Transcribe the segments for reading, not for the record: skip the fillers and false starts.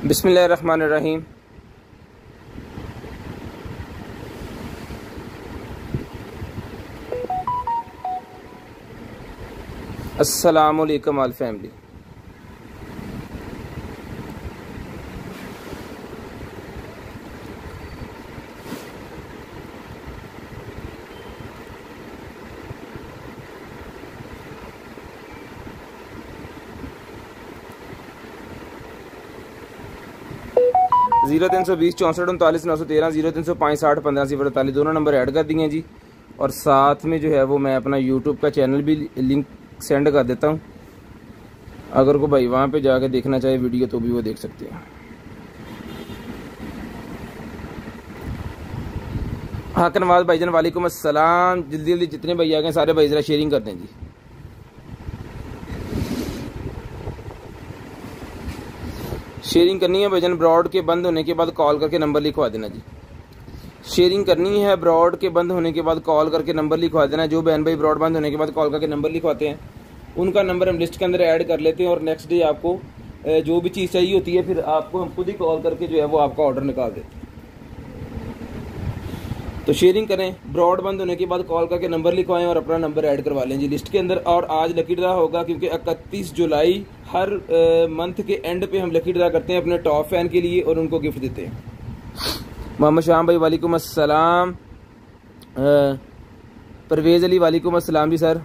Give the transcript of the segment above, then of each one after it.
बिस्मिल्लाहिर्रहमानिर्रहीम। अस्सलामु अलैकुम ऑल फैमिली। जीरो 320 64 39 913 0305 60 15 048 दोनों नंबर ऐड कर दिए जी। और साथ में जो है वो मैं अपना यूट्यूब का चैनल भी लिंक सेंड कर देता हूँ। अगर को भाई वहाँ पे जाके देखना चाहे वीडियो तो भी वो देख सकते हैं। हाँ कनवाज भाईजान वालेकुम अस्सलाम। जल्दी जल्दी जितने भाई आ गए सारे भाई ज़रा शेयरिंग कर दें जी। शेयरिंग करनी है भाईजान। ब्रॉड के बंद होने के बाद कॉल करके नंबर लिखवा देना जी। शेयरिंग करनी है। ब्रॉड के बंद होने के बाद कॉल करके नंबर लिखवा देना। जो बहन भाई ब्रॉड बंद होने के बाद कॉल करके नंबर लिखवाते हैं उनका नंबर हम लिस्ट के अंदर ऐड कर लेते हैं और नेक्स्ट डे आपको जो भी चीज़ चाहिए होती है फिर आपको हम खुद ही कॉल करके जो है वो आपका ऑर्डर निकाल देते हैं। तो शेयरिंग करें। ब्रॉड बंद होने के बाद कॉल करके नंबर लिखवाएं और अपना नंबर ऐड करवा लें जी लिस्ट के अंदर। और आज लकी ड्रा होगा क्योंकि 31 जुलाई हर मंथ के एंड पे हम लकी ड्रा करते हैं अपने टॉप फैन के लिए और उनको गिफ्ट देते हैं। मोहम्मद शाम भाई वालेकुम अस्सलाम। परवेज़ अली वालेकुम अस्सलाम जी सर।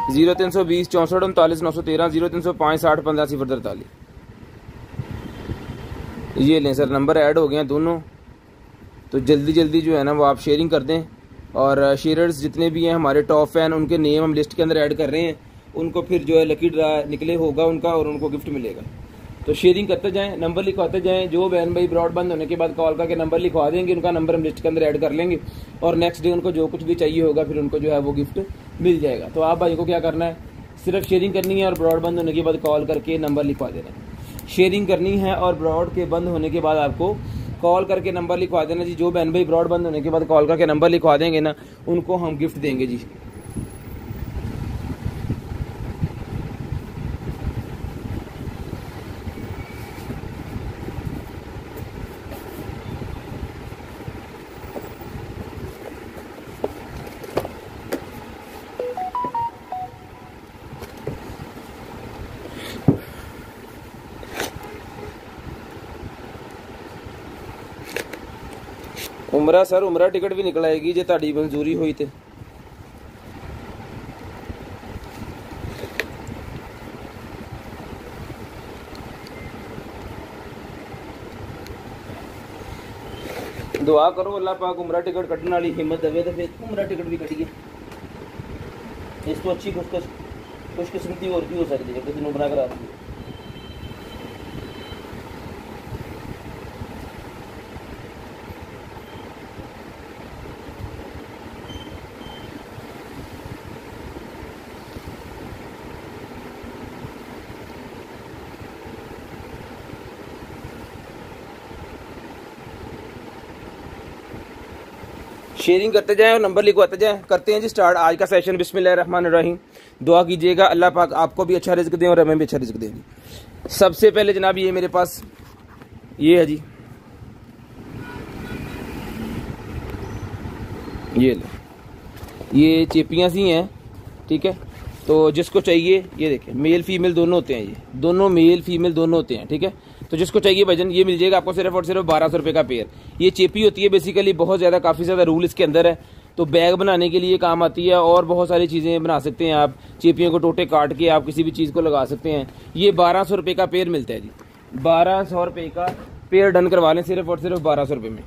जीरो 320 64 39 913 0305 60 15 048 ये लें सर। नंबर ऐड हो गए हैं दोनों। तो जल्दी जल्दी जो है ना वो आप शेयरिंग कर दें। और शेयरर्स जितने भी हैं हमारे टॉप फैन उनके नेम हम लिस्ट के अंदर ऐड कर रहे हैं। उनको फिर जो है लकी ड्रा निकले होगा उनका और उनको गिफ्ट मिलेगा। तो शेयरिंग करते जाएं, नंबर लिखवाते जाएं। जो बहन भाई ब्रॉड बंद होने के बाद कॉल करके नंबर लिखवा देंगे उनका नंबर हम लिस्ट के अंदर ऐड कर लेंगे और नेक्स्ट डे उनको जो कुछ भी चाहिए होगा फिर उनको जो है वो गिफ्ट मिल जाएगा। तो आप भाई को क्या करना है, सिर्फ शेयरिंग करनी है और ब्रॉड बंद होने के बाद कॉल करके नंबर लिखवा देना है। शेयरिंग करनी है और ब्रॉड के बंद होने के बाद आपको कॉल करके नंबर लिखवा देना जी। जो बहन भाई ब्रॉड बंद होने के बाद कॉल करके नंबर लिखवा देंगे ना उनको हम गिफ्ट देंगे जी। उमरा सर उमरा टिकट भी निकल आएगी जे ताड़ी मंजूरी हुई थे। दुआ करो अल्लाह पाक उमरा टिकट कटने वाली हिम्मत देवे तो फिर उमरा टिकट भी कटिए। इस तो अच्छी खुशकिस्मती और भी हो सकती है किसी ने उमरा करा दी। शेयरिंग करते जाएं और नंबर लिखवाते जाएं। करते हैं जी स्टार्ट आज का सेशन। बिस्मिल्लाहिर्रहमानिर्रहीम। दुआ कीजिएगा अल्लाह पाक आपको भी अच्छा रिज़्क दें और हमें भी अच्छा रिज़्क दें। सबसे पहले जनाब ये मेरे पास ये है जी, ये ले ये चेपियाँ सी हैं, ठीक है। तो जिसको चाहिए ये देखें मेल फीमेल दोनों होते हैं, ये दोनों मेल फीमेल दोनों होते हैं, ठीक है। तो जिसको चाहिए भाईजान ये मिल जाएगा आपको सिर्फ और सिर्फ 1200 रुपये का पेयर। ये चेपी होती है बेसिकली, बहुत ज़्यादा काफ़ी ज़्यादा रूल इसके अंदर है। तो बैग बनाने के लिए काम आती है और बहुत सारी चीज़ें बना सकते हैं आप। चेपियों को टोटे काट के आप किसी भी चीज़ को लगा सकते हैं। ये 1200 रुपये का पेयर मिलता है जी। 1200 रुपये का पेयर डन करवा लें सिर्फ और सिर्फ 1200 रुपये में।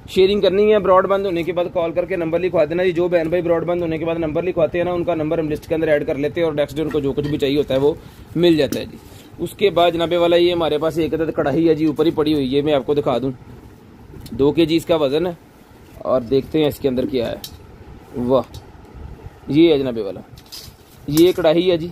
शेयरिंग करनी है। ब्रॉड बंद होने के बाद कॉल करके नंबर लिखवा देना जी। जो बहन भाई ब्रॉड बंद होने के बाद नंबर लिखवाते हैं ना उनका नंबर हम लिस्ट के अंदर ऐड कर लेते हैं और नेक्स्ट डे उनको जो कुछ भी चाहिए होता है वो मिल जाता है जी। उसके बाद जनाबे वाला ये हमारे पास एक अदद कढ़ाई है जी, ऊपर ही पड़ी हुई है, मैं आपको दिखा दूँ। 2 kg इसका वज़न है और देखते हैं इसके अंदर क्या है। वाह, ये है जनाबे वाला, ये कढ़ाई है जी।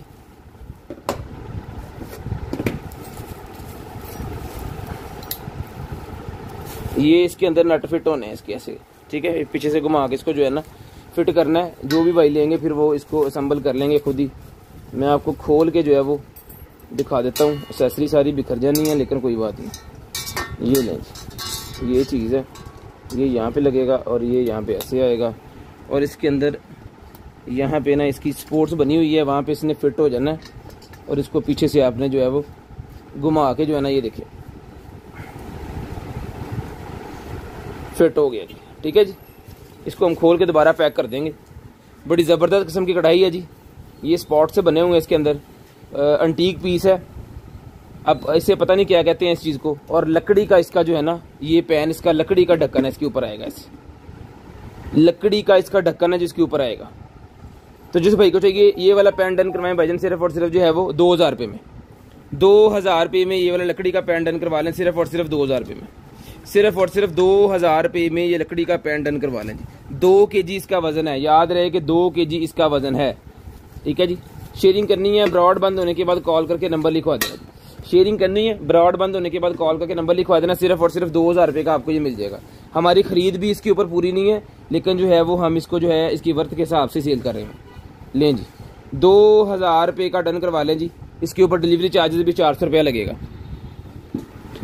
ये इसके अंदर नट फिट होने हैं इसके ऐसे, ठीक है। पीछे से घुमा के इसको जो है ना फिट करना है। जो भी भाई लेंगे फिर वो इसको असम्बल कर लेंगे खुद ही। मैं आपको खोल के जो है वो दिखा देता हूँ। एक्सेसरी सारी बिखर जानी है लेकिन कोई बात नहीं। ये लें, ये चीज़ है, ये यहाँ पे लगेगा और ये यहाँ पे ऐसे आएगा और इसके अंदर यहाँ पे ना इसकी स्पोर्ट्स बनी हुई है, वहाँ पे इसने फिट हो जाना है और इसको पीछे से आपने जो है वो घुमा के जो है ना ये देखिए फिट हो गया जी, ठीक है जी। इसको हम खोल के दोबारा पैक कर देंगे। बड़ी ज़बरदस्त किस्म की कढ़ाई है जी। ये स्पॉट से बने हुए हैं इसके अंदर, एंटीक पीस है। अब इसे पता नहीं क्या कहते हैं इस चीज़ को। और लकड़ी का इसका जो है ना ये पैन, इसका लकड़ी का ढक्कन है, इसके ऊपर आएगा। इस लकड़ी का इसका ढक्कन है जिसके ऊपर आएगा। तो जिस भाई को चाहिए ये वाला पैन डन करवाएं भाईजान, सिर्फ और सिर्फ जो है वो 2000 रुपये में, 2000 रुपये में ये वाला लकड़ी का पैन डन करवा लें, सिर्फ और सिर्फ 2000 रुपये में, सिर्फ और सिर्फ 2000 रुपये में ये लकड़ी का पैन डन करवा लें जी। 2 kg इसका वजन है, याद रहे कि 2 kg इसका वजन है, ठीक है जी। शेयरिंग करनी है, ब्रॉड बंद होने के बाद कॉल करके नंबर लिखवा देना। शेयरिंग करनी है, ब्रॉड बंद होने के बाद कॉल करके नंबर लिखवा देना। सिर्फ और सिर्फ 2000 रुपये का आपको ये मिल जाएगा। हमारी खरीद भी इसके ऊपर पूरी नहीं है, लेकिन जो है वो हम इसको जो है इसकी वर्थ के हिसाब से सेल कर रहे हैं। लें जी, 2000 रुपये का डन करवा लें जी। इसके ऊपर डिलीवरी चार्जेस भी 400 रुपया लगेगा।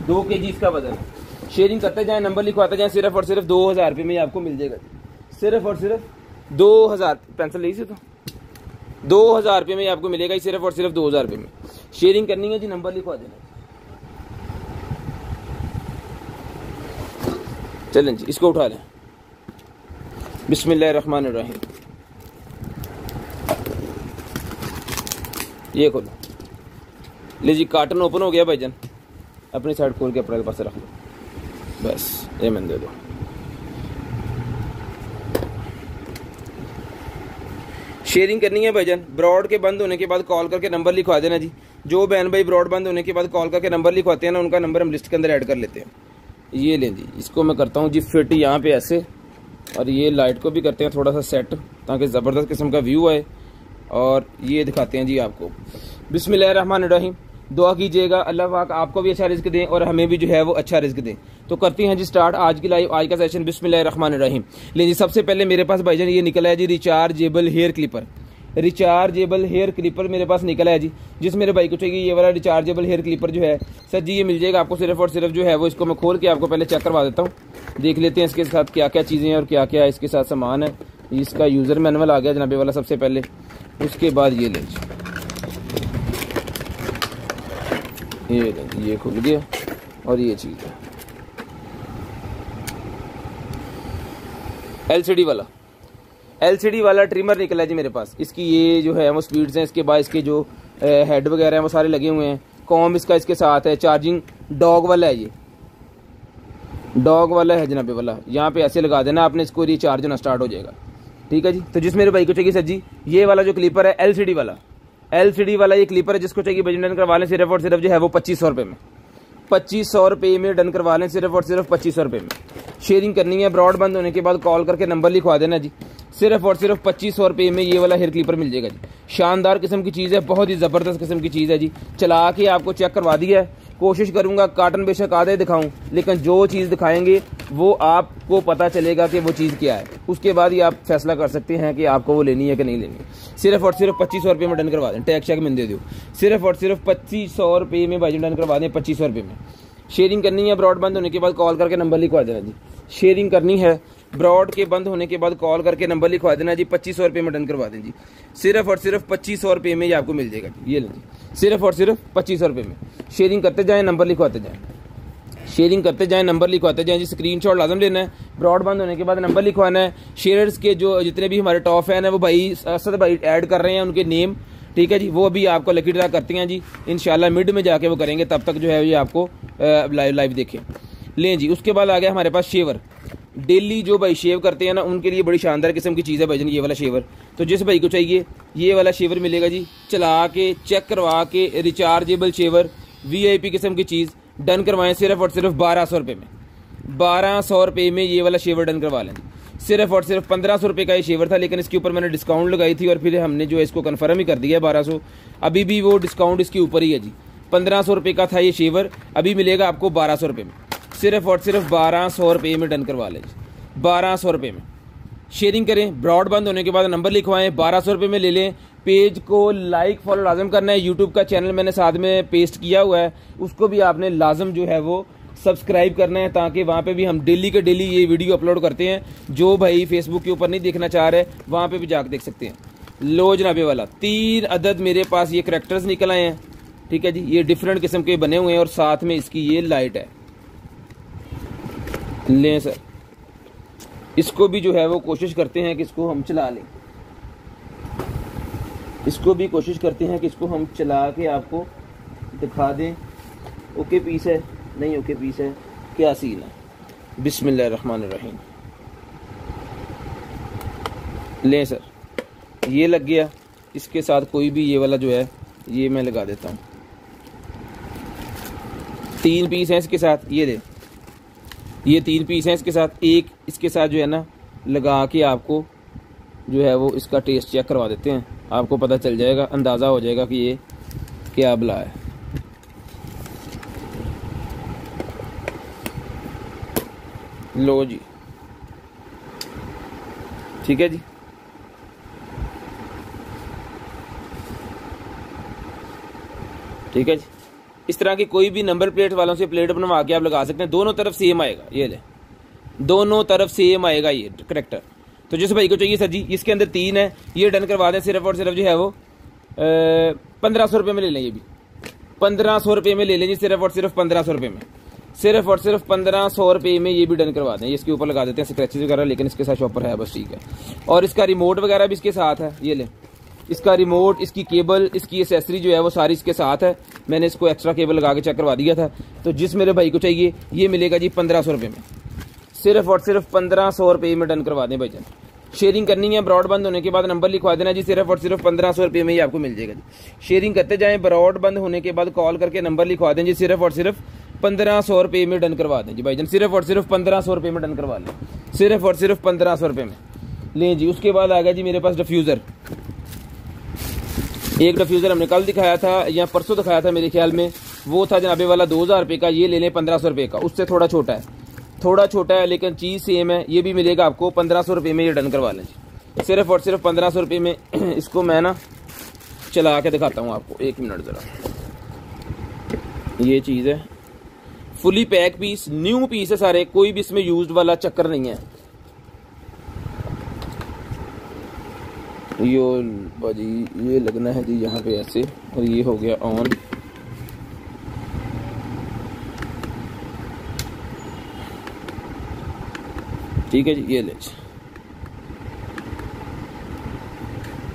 2 kg इसका वजन है। शेयरिंग करते जाएं, नंबर लिखवाते जाएं, सिर्फ और सिर्फ 2000 रुपये में आपको मिल जाएगा। सिर्फ और सिर्फ 2000, पेंसिल ली से तो 2000 रुपये में आपको मिलेगा, सिर्फ और सिर्फ 2000 रुपये में। शेयरिंग करनी है जी, नंबर लिखवा देना। चलें जी, इसको उठा लें। बिस्मिल्लाहिर्रहमानिर्रहीम। ये खोलो, ले जी, कार्टन ओपन हो गया भाईजान। अपनी साइड खोल के अपने पास रख लो, बस ये मैंने दे दो। शेयरिंग करनी है भाईजान, ब्रॉड के बंद होने के बाद कॉल करके नंबर लिखवा देना जी। जो बहन भाई ब्रॉड बंद होने के बाद कॉल करके नंबर लिखवाते हैं ना, उनका नंबर हम लिस्ट के अंदर ऐड कर लेते हैं। ये लें जी, इसको मैं करता हूँ जी फिट यहाँ पे ऐसे, और ये लाइट को भी करते हैं थोड़ा सा सेट ताकि ज़बरदस्त किस्म का व्यू आए। और ये दिखाते हैं जी आपको। बिस्मिल्लाहिर्रहमानिर्रहीम। दुआ कीजिएगा अल्लाह पाक आपको भी अच्छा रिस्क दें और हमें भी जो है वो अच्छा रिस्क दें। तो करते हैं जी स्टार्ट आज की लाइव, आज का सेशन। बिस्मिल्लाहिर्रहमानिर्रहीम। लेकिन जी सबसे पहले मेरे पास भाईजान ये निकला है जी rechargeable hair clipper. Rechargeable hair clipper मेरे पास निकला है जी। जिस मेरे भाई को चाहिए ये वाला रिचार्जेबल हेयर क्लिपर जो है सर जी, ये मिल जाएगा आपको सिर्फ और सिर्फ जो है वो, इसको मैं खोल के आपको पहले चेक करवा देता हूँ। देख लेते हैं इसके साथ क्या क्या चीज़ें हैं और क्या क्या इसके साथ सामान है। इसका यूज़र मैनुअल आ गया जनाबे वाला सबसे पहले। उसके बाद ये लें, ये खुल गया और ये चीज़ है एलसीडी वाला ट्रिमर निकला है जी मेरे पास। इसकी ये जो है वो स्पीड्स हैं, इसके बाद इसके जो हेड वगैरह हैं वो सारे लगे हुए हैं। कॉम इसका इसके साथ है। चार्जिंग डॉग वाला है, ये डॉग वाला है जनाबे वाला। यहाँ पे ऐसे लगा देना आपने, इसको रिचार्ज होना स्टार्ट हो जाएगा, ठीक है जी। तो जिस मेरे भाई को चाहिए सर जी ये वाला जो क्लिपर है एलसीडी वाला ये क्लिपर है, जिसको चाहिए बजट डन करवा लें सिर्फ और सिर्फ जो है वो 2500 रुपये में, 2500 रुपये में डन करवा लें, सिर्फ और सिर्फ 2500 रुपये में। शेयरिंग करनी है, ब्रॉड बंद होने के बाद कॉल करके नंबर लिखवा देना जी। सिर्फ और सिर्फ 2500 रुपये में ये वाला हेयर क्लिपर मिल जाएगा जी। शानदार किस्म की चीज़ है, बहुत ही ज़बरदस्त किस्म की चीज़ है जी। चला के आपको चेक करवा दिया है। कोशिश करूंगा कार्टन बेशक आधे दिखाऊं, लेकिन जो चीज़ दिखाएंगे वो आपको पता चलेगा कि वो चीज़ क्या है। उसके बाद ही आप फैसला कर सकते हैं कि आपको वो लेनी है कि नहीं लेनी। सिर्फ और सिर्फ 2500 रुपये में डन करवा दें। टैग चेक में दे दो, सिर्फ और सिर्फ 2500 रुपये में भाई डन करवा दें, 2500 रुपये में। शेयरिंग करनी है, ब्रॉड बंद होने के बाद कॉल करके नंबर लिखवा देना जी। शेयरिंग करनी है, ब्रॉड के बंद होने के बाद कॉल करके नंबर लिखवा देना जी। 2500 रुपये में डन करवा दें जी। सिर्फ और सिर्फ 2500 रुपये में ये आपको मिल जाएगा जी। ये लें जी, सिर्फ और सिर्फ 2500 रुपये में। शेयरिंग करते जाएं, नंबर लिखवाते जाएं, शेयरिंग करते जाएं, नंबर लिखवाते जाएं जी। स्क्रीनशॉट लाजम लेना है, ब्रॉड बंद होने के बाद नंबर लिखवाना है। शेयर्स के जो जितने भी हमारे टॉप फैन है वो भाई असद भाई ऐड कर रहे हैं, उनके नेम, ठीक है जी। वो अभी आपको लकी ड्रा करते हैं जी, इंशाल्लाह मिड में जाके वो करेंगे, तब तक जो है ये आपको लाइव देखें। लें जी, उसके बाद आ गया हमारे पास शेवर। डेली जो भाई शेव करते हैं ना उनके लिए बड़ी शानदार किस्म की चीज़ है भाईजान ये वाला शेवर। तो जिस भाई को चाहिए ये वाला शेवर मिलेगा जी, चला के चेक करवा के रिचार्जेबल शेवर VIP किस्म की चीज़ डन करवाएं सिर्फ और सिर्फ 1200 रुपये में। 1200 रुपये में ये वाला शेवर डन करवा लें। सिर्फ और सिर्फ 1500 रुपये का ये शेवर था, लेकिन इसके ऊपर मैंने डिस्काउंट लगाई थी और फिर हमने जो है इसको कन्फर्म ही कर दिया 1200। अभी भी वो डिस्काउंट इसके ऊपर ही है जी। 1500 रुपये का था ये शेवर, अभी मिलेगा आपको 1200 रुपये में। सिर्फ और सिर्फ 1200 रुपये में डन करवा लें जी, 1200 रुपये में। शेयरिंग करें, ब्रॉडबैंड होने के बाद नंबर लिखवाएं, 1200 रुपये में ले लें। पेज को लाइक फॉलो लाजम करना है। यूट्यूब का चैनल मैंने साथ में पेस्ट किया हुआ है, उसको भी आपने लाजम जो है वो सब्सक्राइब करना है, ताकि वहाँ पे भी हम डेली के डेली ये वीडियो अपलोड करते हैं। जो भाई फेसबुक के ऊपर नहीं देखना चाह रहे वहाँ पे भी जाकर देख सकते हैं। लो जनाबे वाला 3 अदद मेरे पास ये करैक्टर्स निकल आए हैं, ठीक है जी। ये डिफरेंट किस्म के बने हुए हैं और साथ में इसकी ये लाइट है। लें सर, इसको भी जो है वो कोशिश करते हैं कि इसको हम चला लें। इसको भी कोशिश करते हैं कि इसको हम चला के आपको दिखा दें। ओके पीस है, नहीं ओके पीस है, क्या सीन है। बिस्मिल्लाहिर्रहमानिर्रहीम। लें सर, ये लग गया। इसके साथ कोई भी ये वाला जो है ये मैं लगा देता हूँ। 3 पीस हैं इसके साथ, ये दे, ये 3 पीस हैं इसके साथ। एक इसके साथ जो है ना लगा के आपको जो है वो इसका टेस्ट चेक करवा देते हैं। आपको पता चल जाएगा, अंदाज़ा हो जाएगा कि ये क्या बला है। लो जी, ठीक है जी। ठीक है जी। इस तरह की कोई भी नंबर प्लेट वालों से प्लेट बनवा के आप लगा सकते हैं। दोनों तरफ सेम आएगा, ये ले, दोनों तरफ सेम आएगा ये करेक्टर। तो जिस भाई को चाहिए सर जी, इसके अंदर 3 है, ये डन करवा दें। सिर्फ और सिर्फ जो है वो 1500 रुपये में ले लें। ये भी 1500 रुपये में ले लें जी, सिर्फ और सिर्फ 1500 रुपये में। सिर्फ और सिर्फ 1500 रुपये में ये भी डन करवा दें। इसके ऊपर लगा देते हैं स्क्रैचेस वगैरह, लेकिन इसके साथ शॉपर है बस, ठीक है। और इसका रिमोट वगैरह भी इसके साथ है, ये ले। इसका रिमोट, इसकी केबल, इसकी एसेसरी जो है वो सारी इसके साथ है। मैंने इसको एक्स्ट्रा केबल लगा के चेक करवा दिया था। तो जिस मेरे भाई को चाहिए ये मिलेगा जी 1500 रुपये में। सिर्फ और सिर्फ 1500 रुपये में डन करवा दें भाईजान। शेयरिंग करनी है, ब्रॉडबैंड होने के बाद नंबर लिखवा देना जी। सिर्फ और सिर्फ 1500 रुपये में ही आपको मिल जाएगा जी। शेयरिंग करते जाएं, ब्रॉडबैंड होने के बाद कॉल करके नंबर लिखवा दें जी। सिर्फ और सिर्फ 1500 रुपये में डन करवा दें जी भाईजान। सिर्फ और सिर्फ 1500 रुपये में डन करवा लें। सिर्फ और सिर्फ 1500 रुपये में लें जी। उसके बाद आ गया जी मेरे पास डिफ्यूज़र। एक डिफ्यूज़र हमने कल दिखाया था या परसों दिखाया था मेरे ख्याल में, वो था जनाबे वाला 2000 रुपये का। ये ले लें 1500 रुपये का, उससे थोड़ा छोटा है, थोड़ा छोटा है लेकिन चीज़ सेम है। ये भी मिलेगा आपको 1500 रुपये में, ये डन करवा लें जी। सिर्फ और सिर्फ 1500 रुपये में। इसको मैं ना चला के दिखाता हूँ आपको, 1 मिनट ज़रा। ये चीज़ है, fully pack piece, new piece है सारे, कोई भी इसमें यूज्ड वाला चक्कर नहीं है। यो बाजी, ये लगना है जी यहाँ पे ऐसे, और ये हो गया ऑन। ठीक है जी, ये ले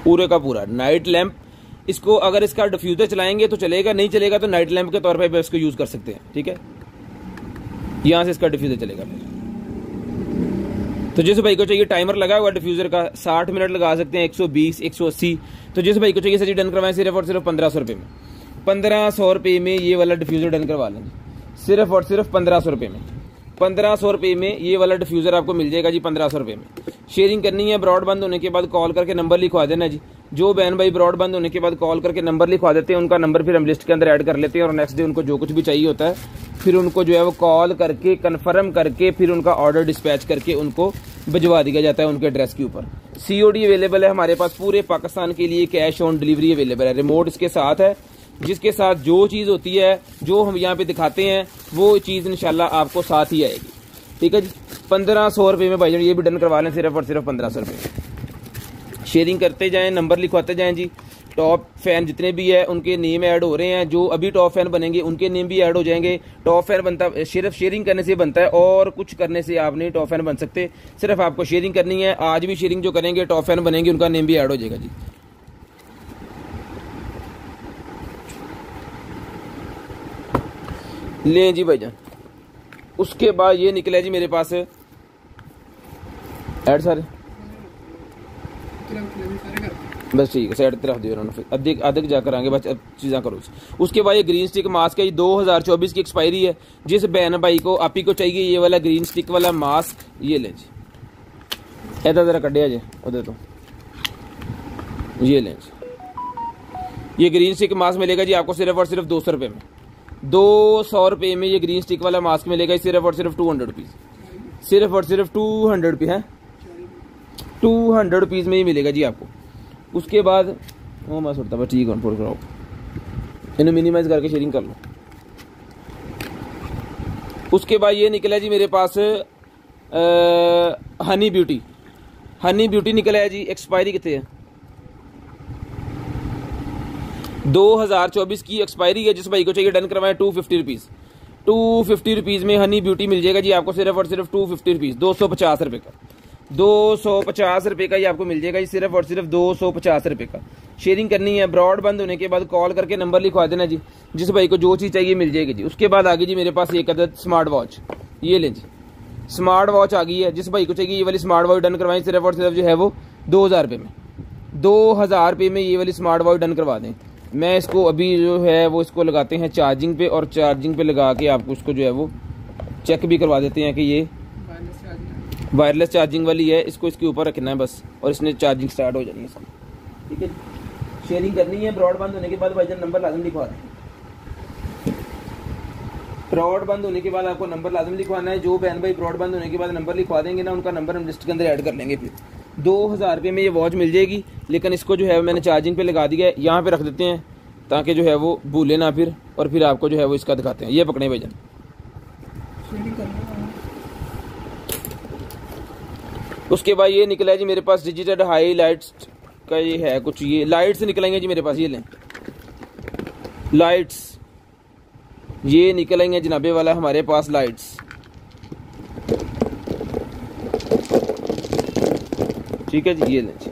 पूरे का पूरा नाइट लैंप। इसको अगर इसका डिफ्यूज़र चलाएंगे तो चलेगा, नहीं चलेगा तो नाइट लैंप के तौर पे इसको यूज़ कर सकते हैं। ठीक है, यहाँ से इसका डिफ्यूज़र चलेगा। तो जिस भाई को चाहिए टाइमर लगा हुआ डिफ्यूज़र का, 60 मिनट लगा सकते हैं, 120, 180। तो जिस भाई को चाहिए सर डन करवाएं सिर्फ और सिर्फ 1500 रुपये में। 1500 रुपये में ये वाला डिफ्यूज़र डन करवा लें, सिर्फ और सिर्फ 1500 रुपये में। 1500 रुपये में ये वाला डिफ्यूज़र आपको मिल जाएगा जी 1500 रुपये में। शेयरिंग करनी है, ब्रॉडबैंड होने के बाद कॉल करके नंबर लिखवा देना जी। जो बहन भाई ब्रॉडबैंड होने के बाद कॉल करके नंबर लिखवा देते हैं, उनका नंबर फिर हम लिस्ट के अंदर ऐड कर लेते हैं, और नेक्स्ट डे उनको जो कुछ भी चाहिए होता है फिर उनको जो है वो कॉल करके कन्फर्म करके फिर उनका ऑर्डर डिस्पैच करके उनको भिजवा दिया जाता है उनके एड्रेस के ऊपर। COD अवेलेबल है हमारे पास पूरे पाकिस्तान के लिए, कैश ऑन डिलीवरी अवेलेबल है। रिमोट इसके साथ है, जिसके साथ जो चीज़ होती है जो हम यहाँ पे दिखाते हैं वो चीज़ इंशाल्लाह आपको साथ ही आएगी। ठीक है जी, 1500 रुपये में भाईजान ये भी डन करवा लें, सिर्फ और सिर्फ 1500 रुपये। शेयरिंग करते जाएं, नंबर लिखवाते जाएं जी। टॉप फैन जितने भी है उनके नेम ऐड हो रहे हैं, जो अभी टॉप फैन बनेंगे उनके नेम भी ऐड हो जाएंगे। टॉप फैन बनता सिर्फ शेयरिंग करने से बनता है, और कुछ करने से आप नहीं टॉप फैन बन सकते। सिर्फ आपको शेयरिंग करनी है। आज भी शेयरिंग जो करेंगे टॉप फैन बनेंगे, उनका नेम भी ऐड हो जाएगा जी। लें जी भाईजान, उसके बाद ये निकला जी मेरे पास ऐड सारे बस ठीक है, साइड तरफ दियो उन्होंने, फिर अधिक अधिक जाकर आएंगे, बस अब चीज़ें करो। उसके बाद ये ग्रीन स्टिक मास्क है, ये 2024 की एक्सपायरी है। जिस बहन भाई को आप ही को चाहिए ये वाला ग्रीन स्टिक वाला मास्क, ये ले जी, ऐसा ज़रा कटिया जी उधर, तो ये लें जी। ये ग्रीन स्टिक मास्क मिलेगा जी आपको सिर्फ और सिर्फ 200 रुपये में। 200 रुपये में ये ग्रीन स्टिक वाला मास्क मिलेगा, सिर्फ और सिर्फ 200 रुपीज़, सिर्फ और सिर्फ 200 रुपये है, 200 रुपीज़ में ही मिलेगा जी आपको। उसके बाद वो मैं सोचता बस ठीक है, फोन कराओ इन्हें मिनिमाइज करके शेयरिंग कर लो। उसके बाद ये निकला जी मेरे पास हनी ब्यूटी, हनी ब्यूटी निकला है जी। एक्सपायरी कितने है? 2024 की एक्सपायरी है। जिस भाई को चाहिए डन करवाएं 250 रुपीज़, 250 रुपीज़ में हनी ब्यूटी मिल जाएगा जी आपको, सिर्फ और सिर्फ 250 रुपीज़, 250 रुपये का, 250 रुपये का ये आपको मिल जाएगा जी, सिर्फ और सिर्फ 250 रुपये का। शेयरिंग करनी है, ब्रॉड बंद होने के बाद कॉल करके नंबर लिखवा देना जी, जिस भाई को जो चीज़ चाहिए मिल जाएगी जी। उसके बाद आगे जी मेरे पास एक अदद स्मार्ट वॉच, ये लें जी, स्मार्ट वॉच आ गई है। जिस भाई को चाहिए ये वाली स्मार्ट वॉच डन करवाएं, सिर्फ और सिर्फ जो है वो 2000 रुपये में, 2000 रुपये में ये वाली स्मार्ट वॉच डन करवा दें। मैं इसको अभी जो है वो इसको लगाते हैं चार्जिंग पे, और चार्जिंग पे लगा के आपको उसको जो है वो चेक भी करवा देते हैं कि ये वायरलेस चार्जिंग वाली है। इसको इसके ऊपर रखना है बस, और इसने चार्जिंग स्टार्ट हो जानी है सब, ठीक है। शेयरिंग करनी है, ब्रॉड बंद होने के बाद भाईजान नंबर लाजम लिखवा दें। ब्रॉड बंद होने के बाद आपको नंबर लाजम लिखवाना है। जो बहन भाई ब्रॉड बंद होने के बाद नंबर लिखवा देंगे ना, उनका नंबर हम लिस्ट के अंदर ऐड कर लेंगे। फिर 2000 रुपये में ये वॉच मिल जाएगी, लेकिन इसको जो है मैंने चार्जिंग पे लगा दिया है, यहाँ पे रख देते हैं ताकि जो है वो भूले ना फिर, और फिर आपको जो है वो इसका दिखाते हैं। ये पकड़े भाईजान, उसके बाद ये निकला है जी मेरे पास डिजिटल हाईलाइट्स का, ये है कुछ, ये लाइट्स निकलेंगे जी मेरे पास, ये लें लाइट्स, ये निकलेंगे जनाबे वाला हमारे पास लाइट्स, ठीक है जी। ये लें जी,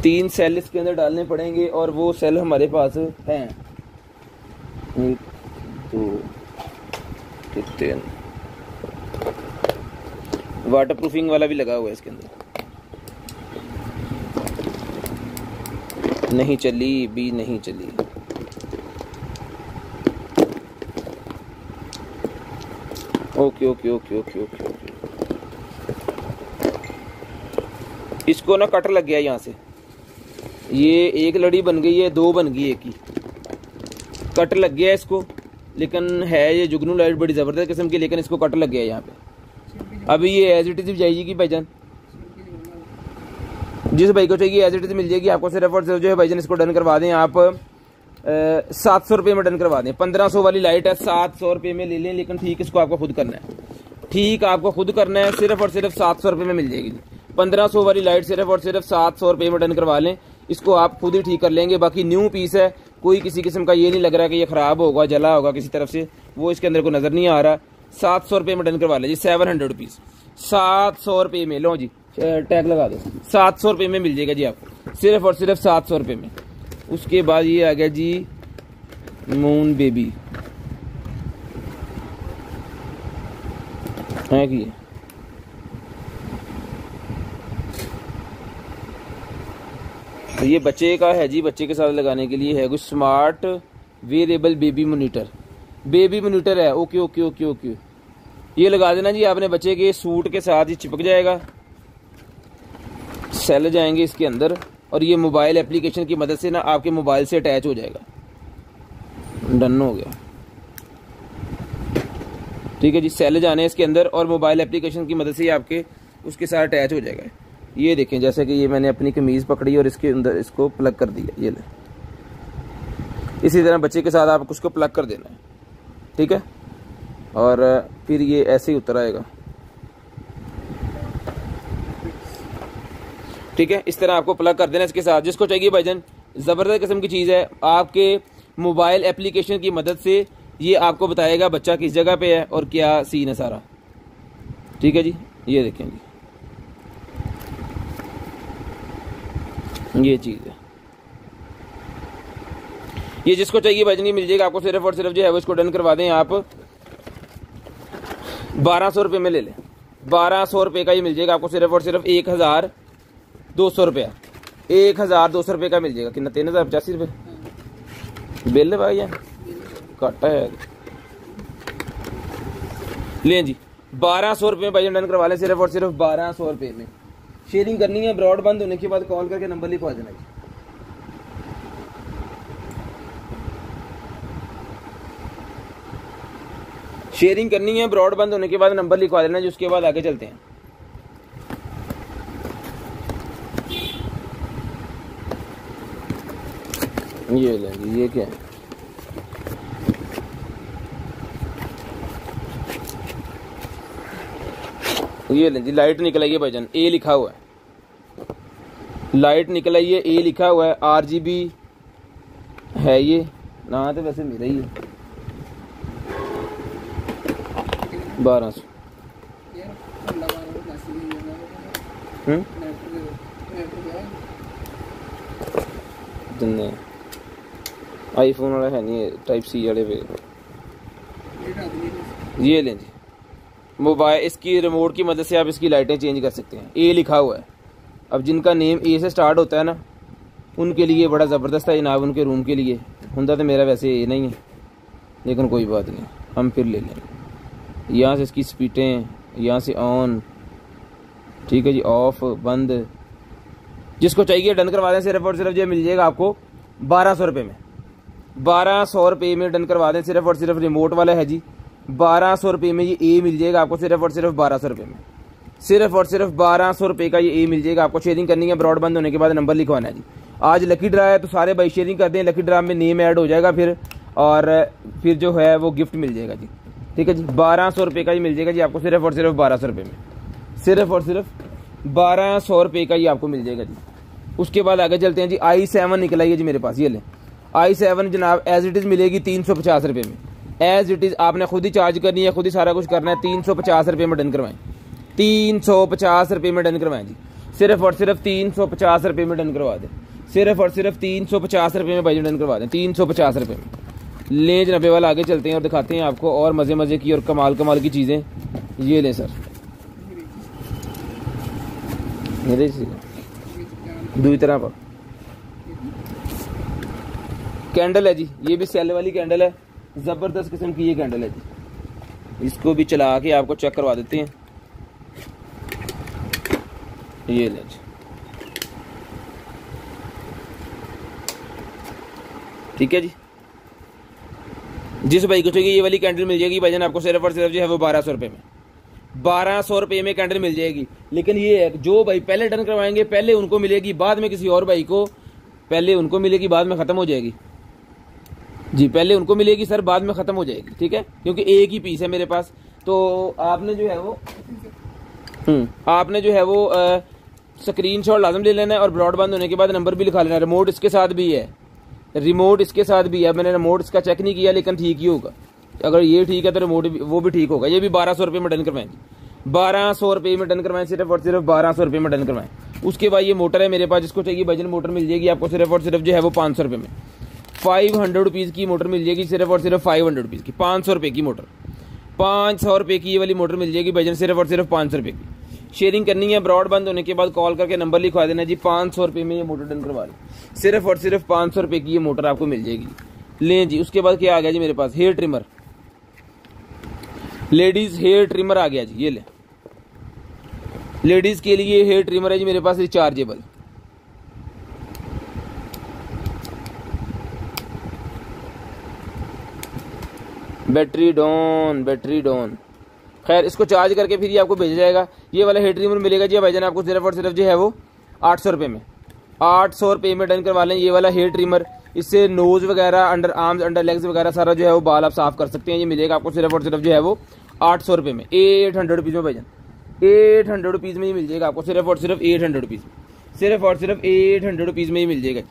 3 सेल इसके अंदर डालने पड़ेंगे, और वो सेल हमारे पास हैं 1 2 3, वाटर प्रूफिंग वाला भी लगा हुआ है इसके अंदर, नहीं चली भी नहीं चली। Okay okay okay okay okay okay, इसको ना कट लग गया यहाँ से, ये एक लड़ी बन गई है, 2 बन गई, एक ही कट लग गया इसको। लेकिन है ये जुगनू लाइट बड़ी ज़बरदस्त किस्म की, लेकिन इसको कट लग गया यहाँ पे। अभी ये एज इट इज जाएगी भाईजान, जिस भाई को चाहिए एज इट इज मिल जाएगी आपको, सिर्फ और सिर्फ जो है भाईजान इसको डन करवा दें आप 700 रुपये में डन करवा दें। 1500 वाली लाइट है, 700 रुपये में ले लें, लेकिन ठीक इसको आपको खुद करना है, ठीक आपको खुद करना है। सिर्फ और सिर्फ 700 रुपये में मिल जाएगी। 1500 वाली लाइट सिर्फ और सिर्फ 700 रुपये में डन करवा लें, इसको आप खुद ही ठीक कर लेंगे। बाकी न्यू पीस है, कोई किसी किस्म का ये नहीं लग रहा कि ये ख़राब होगा, जला होगा किसी तरफ से, वो इसके अंदर को नज़र नहीं आ रहा। 700 रुपये में डन करवा लें जी, 700 रुपीज़, 700 रुपये में। लो जी टैग लगा दो, 700 रुपये में मिल जाएगा जी आपको, सिर्फ और सिर्फ 700 रुपये में। उसके बाद ये आ गया जी मून बेबी है कि तो ये बच्चे का है जी, बच्चे के साथ लगाने के लिए है कुछ smart variable baby monitor, baby monitor है। ओके ओके ओके ओके, ये लगा देना जी आपने बच्चे के सूट के साथ, ही चिपक जाएगा, सेल जाएंगे इसके अंदर, और ये मोबाइल एप्लीकेशन की मदद से ना आपके मोबाइल से अटैच हो जाएगा। डन हो गया, ठीक है जी। सेल जाने इसके अंदर, और मोबाइल एप्लीकेशन की मदद से आपके उसके साथ अटैच हो जाएगा। ये देखें, जैसे कि ये मैंने अपनी कमीज़ पकड़ी और इसके अंदर इसको प्लग कर दिया, ये ले। इसी तरह बच्चे के साथ आप उसको प्लग कर देना है, ठीक है। और फिर ये ऐसे ही उतर आएगा, ठीक है। इस तरह आपको प्लग कर देना इसके साथ। जिसको चाहिए भाईजान, ज़बरदस्त किस्म की चीज़ है, आपके मोबाइल एप्लीकेशन की मदद से ये आपको बताएगा बच्चा किस जगह पे है और क्या सीन है सारा, ठीक है जी। ये देखें जी, ये चीज़ है, ये जिसको चाहिए भाईजान मिल जाएगा आपको। सिर्फ और सिर्फ जो है वो इसको डन करवा दें आप 1200 रुपये में ले लें, 1200 रुपये का ये मिल जाएगा आपको सिर्फ और सिर्फ 1200 रुपया, 1200 रुपये का मिल जाएगा। कितना 3085 रुपये बिल है भाई, यार घट है। लें जी 1200 रुपये भाई डन करवा लें सिर्फ और सिर्फ 1200 रुपये में। शेयरिंग करनी है, ब्रॉड बंद होने के बाद कॉल करके नंबर लिखवा देना जी। शेयरिंग करनी है, ब्रॉड बंद होने के बाद नंबर लिखवा देना जी। उसके बाद आगे चलते हैं। ये लेंगे, ये क्या है? ये लें जी, लाइट निकल आई है भाईजान, ए लिखा हुआ है, लाइट निकल आई है, ए लिखा हुआ है, RGB है ये ना, तो वैसे मेरा ही है 1200। आईफोन वाला है नहीं, टाइप सी वाले पे। ये लें जी मोबाइल, इसकी रिमोट की मदद से आप इसकी लाइटें चेंज कर सकते हैं। ए लिखा हुआ है। अब जिनका नेम ए से स्टार्ट होता है ना, उनके लिए बड़ा ज़बरदस्त है जनाब, उनके रूम के लिए। होता तो मेरा वैसे ए नहीं है, लेकिन कोई बात नहीं, हम फिर ले लेंगे। यहाँ से इसकी स्पीडें, यहाँ से ऑन, ठीक है जी, ऑफ बंद, जिसको चाहिए डन करवा दें। सिर्फ और सिर्फ जो मिल जाएगा आपको 1200 रुपये में, 1200 रुपये में डन करवा दें। सिर्फ और सिर्फ रिमोट वाला है जी, 1200 रुपये में ये ए मिल जाएगा आपको सिर्फ और सिर्फ 1200 रुपये में। सिर्फ और सिर्फ 1200 रुपये का ये ए मिल जाएगा आपको। शेयरिंग करनी है, ब्रॉड बंद होने के बाद नंबर लिखवाना है जी। आज लकी ड्रा है तो सारे भाई शेयरिंग कर दें, लकी ड्रा में नेम ऐड हो जाएगा फिर, और फिर जो है वो गिफ्ट मिल जाएगा जी। ठीक है जी, 1200 रुपये का ये मिल जाएगा जी आपको सिर्फ और सिर्फ 1200 रुपये में। सिर्फ और सिर्फ 1200 रुपये का ये आपको मिल जाएगा जी। उसके बाद आगे चलते हैं जी। i7 निकल आई है जी मेरे पास, ये लें i7 जनाब, एज इट इज़ मिलेगी 350 रुपये में। एज इट इज़ आपने खुद ही चार्ज करनी है, खुद ही सारा कुछ करना है। 350 रुपये में डन करवाएं, 350 रुपये में डन करवाएं जी। सिर्फ और सिर्फ 350 रुपये में डन करवा दें। सिर्फ और सिर्फ 350 रुपये में भाई डन करवा दें, 350 रुपये में। ले जनाब वाला आगे चलते हैं और दिखाते हैं आपको और मज़े मज़े की और कमाल कमाल की चीज़ें। ये लें सर, दूसरी तरह पर कैंडल है जी, ये भी सेल वाली कैंडल है, ज़बरदस्त किस्म की ये कैंडल है जी। इसको भी चला के आपको चेक करवा देते हैं। ये ले जी, ठीक है जी। जिस भाई को चाहिए ये वाली कैंडल मिल जाएगी भाईजान आपको सिर्फ और सिर्फ जो है वो 1200 रुपये में। 1200 रुपये में कैंडल मिल जाएगी। लेकिन ये है, जो भाई पहले डन करवाएंगे पहले उनको मिलेगी, बाद में किसी और भाई को, पहले उनको मिलेगी बाद में ख़त्म हो जाएगी जी। पहले उनको मिलेगी सर, बाद में ख़त्म हो जाएगी, ठीक है, क्योंकि एक ही पीस है मेरे पास। तो आपने जो है वो स्क्रीनशॉट लाजम ले लेना है और ब्रॉडबैंड होने के बाद नंबर भी लिखा लेना है। रिमोट इसके साथ भी है, रिमोट इसके साथ भी है। मैंने रिमोट इसका चेक नहीं किया, लेकिन ठीक ही होगा। अगर ये ठीक है तो रिमोट वो भी ठीक होगा। ये भी 1200 रुपये में डन करवाएं, 1200 रुपये में डन करवाएं, सिर्फ और सिर्फ 1200 रुपये में डन करवाएं। उसके बाद ये मोटर है मेरे पास, जिसको चाहिए भाईजान मोटर मिल जाएगी आपको सिर्फ और सिर्फ जो है वो 500 रुपये में। 500 रुपीज़ की मोटर मिल जाएगी सिर्फ और सिर्फ 500 रुपीज़ की। 500 रुपये की मोटर, 500 रुपये की ये वाली मोटर मिल जाएगी भाईजान सिर्फ और सिर्फ 500 रुपये की। शेयरिंग करनी है, ब्रॉड बंद होने के बाद कॉल करके नंबर लिखवा देना जी। 500 रुपये में ये मोटर डन करवा लें, सिर्फ और सिर्फ 500 रुपये की ये मोटर आपको मिल जाएगी। लें जी, उसके बाद क्या आ गया जी मेरे पास, hair trimmer, ladies hair trimmer आ गया जी। ये ले, लेडीज के लिए हेयर ट्रिमर है जी मेरे पास, rechargeable. Battery down, battery down. खैर, इसको चार्ज करके फिर ये आपको भेजा जाएगा। ये वाला हेयर ट्रिमर मिलेगा जी भाईजान आपको सिर्फ और सिर्फ जो है वो 800 रुपये में। 800 रुपये में डन करवा लें ये वाला हेयर ट्रिमर। इससे नोज वगैरह, अंडर आर्म्स, अंडर लेग्स वगैरह सारा जो है वो बाल आप साफ कर सकते हैं। ये मिलेगा आपको सिर्फ और सिर्फ जो है वो 800 रुपये में, 800 रुपीज़ में भाईजान, 800 रुपीज़ में ही मिल जाएगा आपको सिर्फ और सिर्फ 800 रुपीज़ में। सिर्फ और सिर्फ 800 रुपीज़ में ही मिल जाएगा,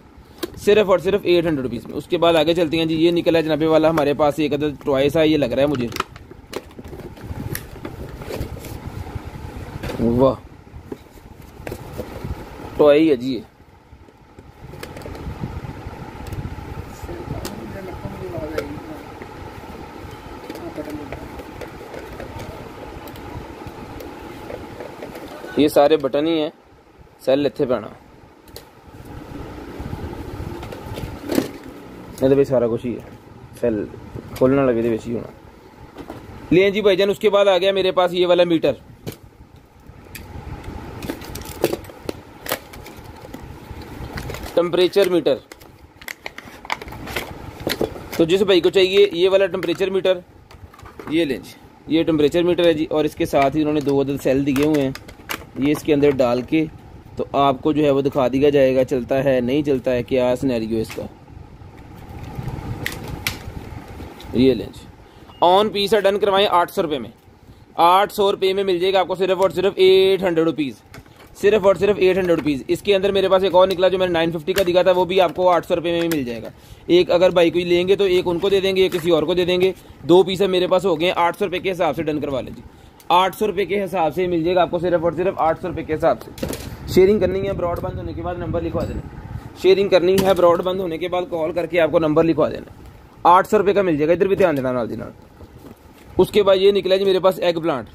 सिर्फ और सिर्फ 800 रुपीज़ में। उसके बाद आगे चलते हैं जी। ये निकला जनाबे वाला हमारे पास एक अदर टॉय सा, ये लग रहा है मुझे, वाह टॉय है जी ये। ये सारे बटन ही हैं, सेल इत्थे पैना नहीं तो भाई सारा कुछ ही है, सेल खोलने वाला भी ही होना। ले जी भाईजान, उसके बाद आ गया मेरे पास ये वाला मीटर। Temperature metre. तो जिस भाई को चाहिए ये वाला टेम्परेचर मीटर, ये लें जी, ये टेम्परेचर मीटर है जी। और इसके साथ ही उन्होंने 2 अदद सेल दिए हुए हैं, ये इसके अंदर डाल के तो आपको जो है वो दिखा दिया जाएगा चलता है नहीं चलता है, क्या सिनेरियो इसका। ये लें जी, ऑन पीस है, डन करवाएं 800 रुपये में। 800 रुपये में मिल जाएगा आपको सिर्फ और सिर्फ 800 रुपीज़, सिर्फ और सिर्फ 800 रुपीज़। इसके अंदर मेरे पास एक और निकला जो मैंने 950 का दिखा था, वो भी आपको 800 रुपये में मिल जाएगा। एक अगर भाई कोई लेंगे तो एक उनको दे देंगे, एक किसी और को दे देंगे। 2 पीस मेरे पास हो गए 800 रुपये के हिसाब से, डन करवा लीजिए। 800 रुपये के हिसाब से मिल जाएगा आपको, सिर्फ और सिर्फ 800 रुपये के हिसाब से। शेयरिंग करनी है, ब्रॉड बंद होने के बाद नंबर लिखवा देना। शेयरिंग करनी है, ब्रॉड बंद होने के बाद कॉल करके आपको नंबर लिखवा देना। 800 रुपये का मिल जाएगा, इधर भी ध्यान देना नाल दी नाल। उसके बाद ये निकला जी मेरे पास egg plant.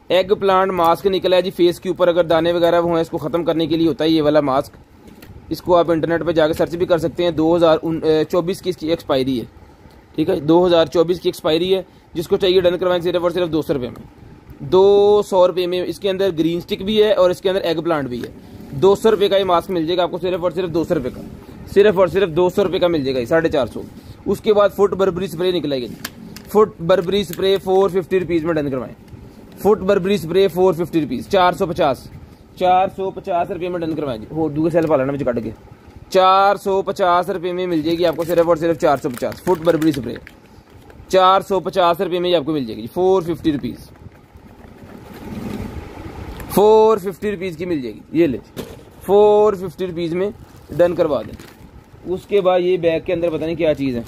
Egg plant mask निकला है जी, फेस के ऊपर अगर दाने वगैरह हुए हैं इसको ख़त्म करने के लिए होता है ये वाला मास्क। इसको आप इंटरनेट पे जाकर सर्च भी कर सकते हैं। 2024 की इसकी एक्सपायरी है, ठीक है, 2024 की एक्सपायरी है। जिसको चाहिए डन करवाएं सिर्फ और सिर्फ 200 रुपये में। 200 रुपये में इसके अंदर ग्रीन स्टिक भी है और इसके अंदर एग प्लांट भी है। 200 रुपये का ये मास्क मिल जाएगा आपको, सिर्फ और सिर्फ 200 रुपये का, सिर्फ और सिर्फ 200 रुपये का मिल जाएगा, 450। उसके बाद फुट बर्बरी स्प्रे निकलेगी। फुट बर्बरी स्प्रे 450 रुपीज़ में डन करवाएं। फुट बर्बरी स्प्रे 450 रुपीज़, 450 रुपये में डन करवाएं जी। हो दूसरे सेल पालना में कट के 450 रुपये में मिल जाएगी आपको, सिर्फ और सिर्फ 450। फुट बर्बरी स्प्रे 450 रुपये में ही आपको मिल जाएगी, 450 रुपीज़, 450 रुपीज़ की मिल जाएगी। ये ले 450 रुपीज़ में डन करवा दें। उसके बाद ये बैग के अंदर पता नहीं क्या चीज़ है,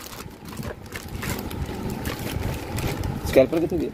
स्कैल्पर कितने दिए।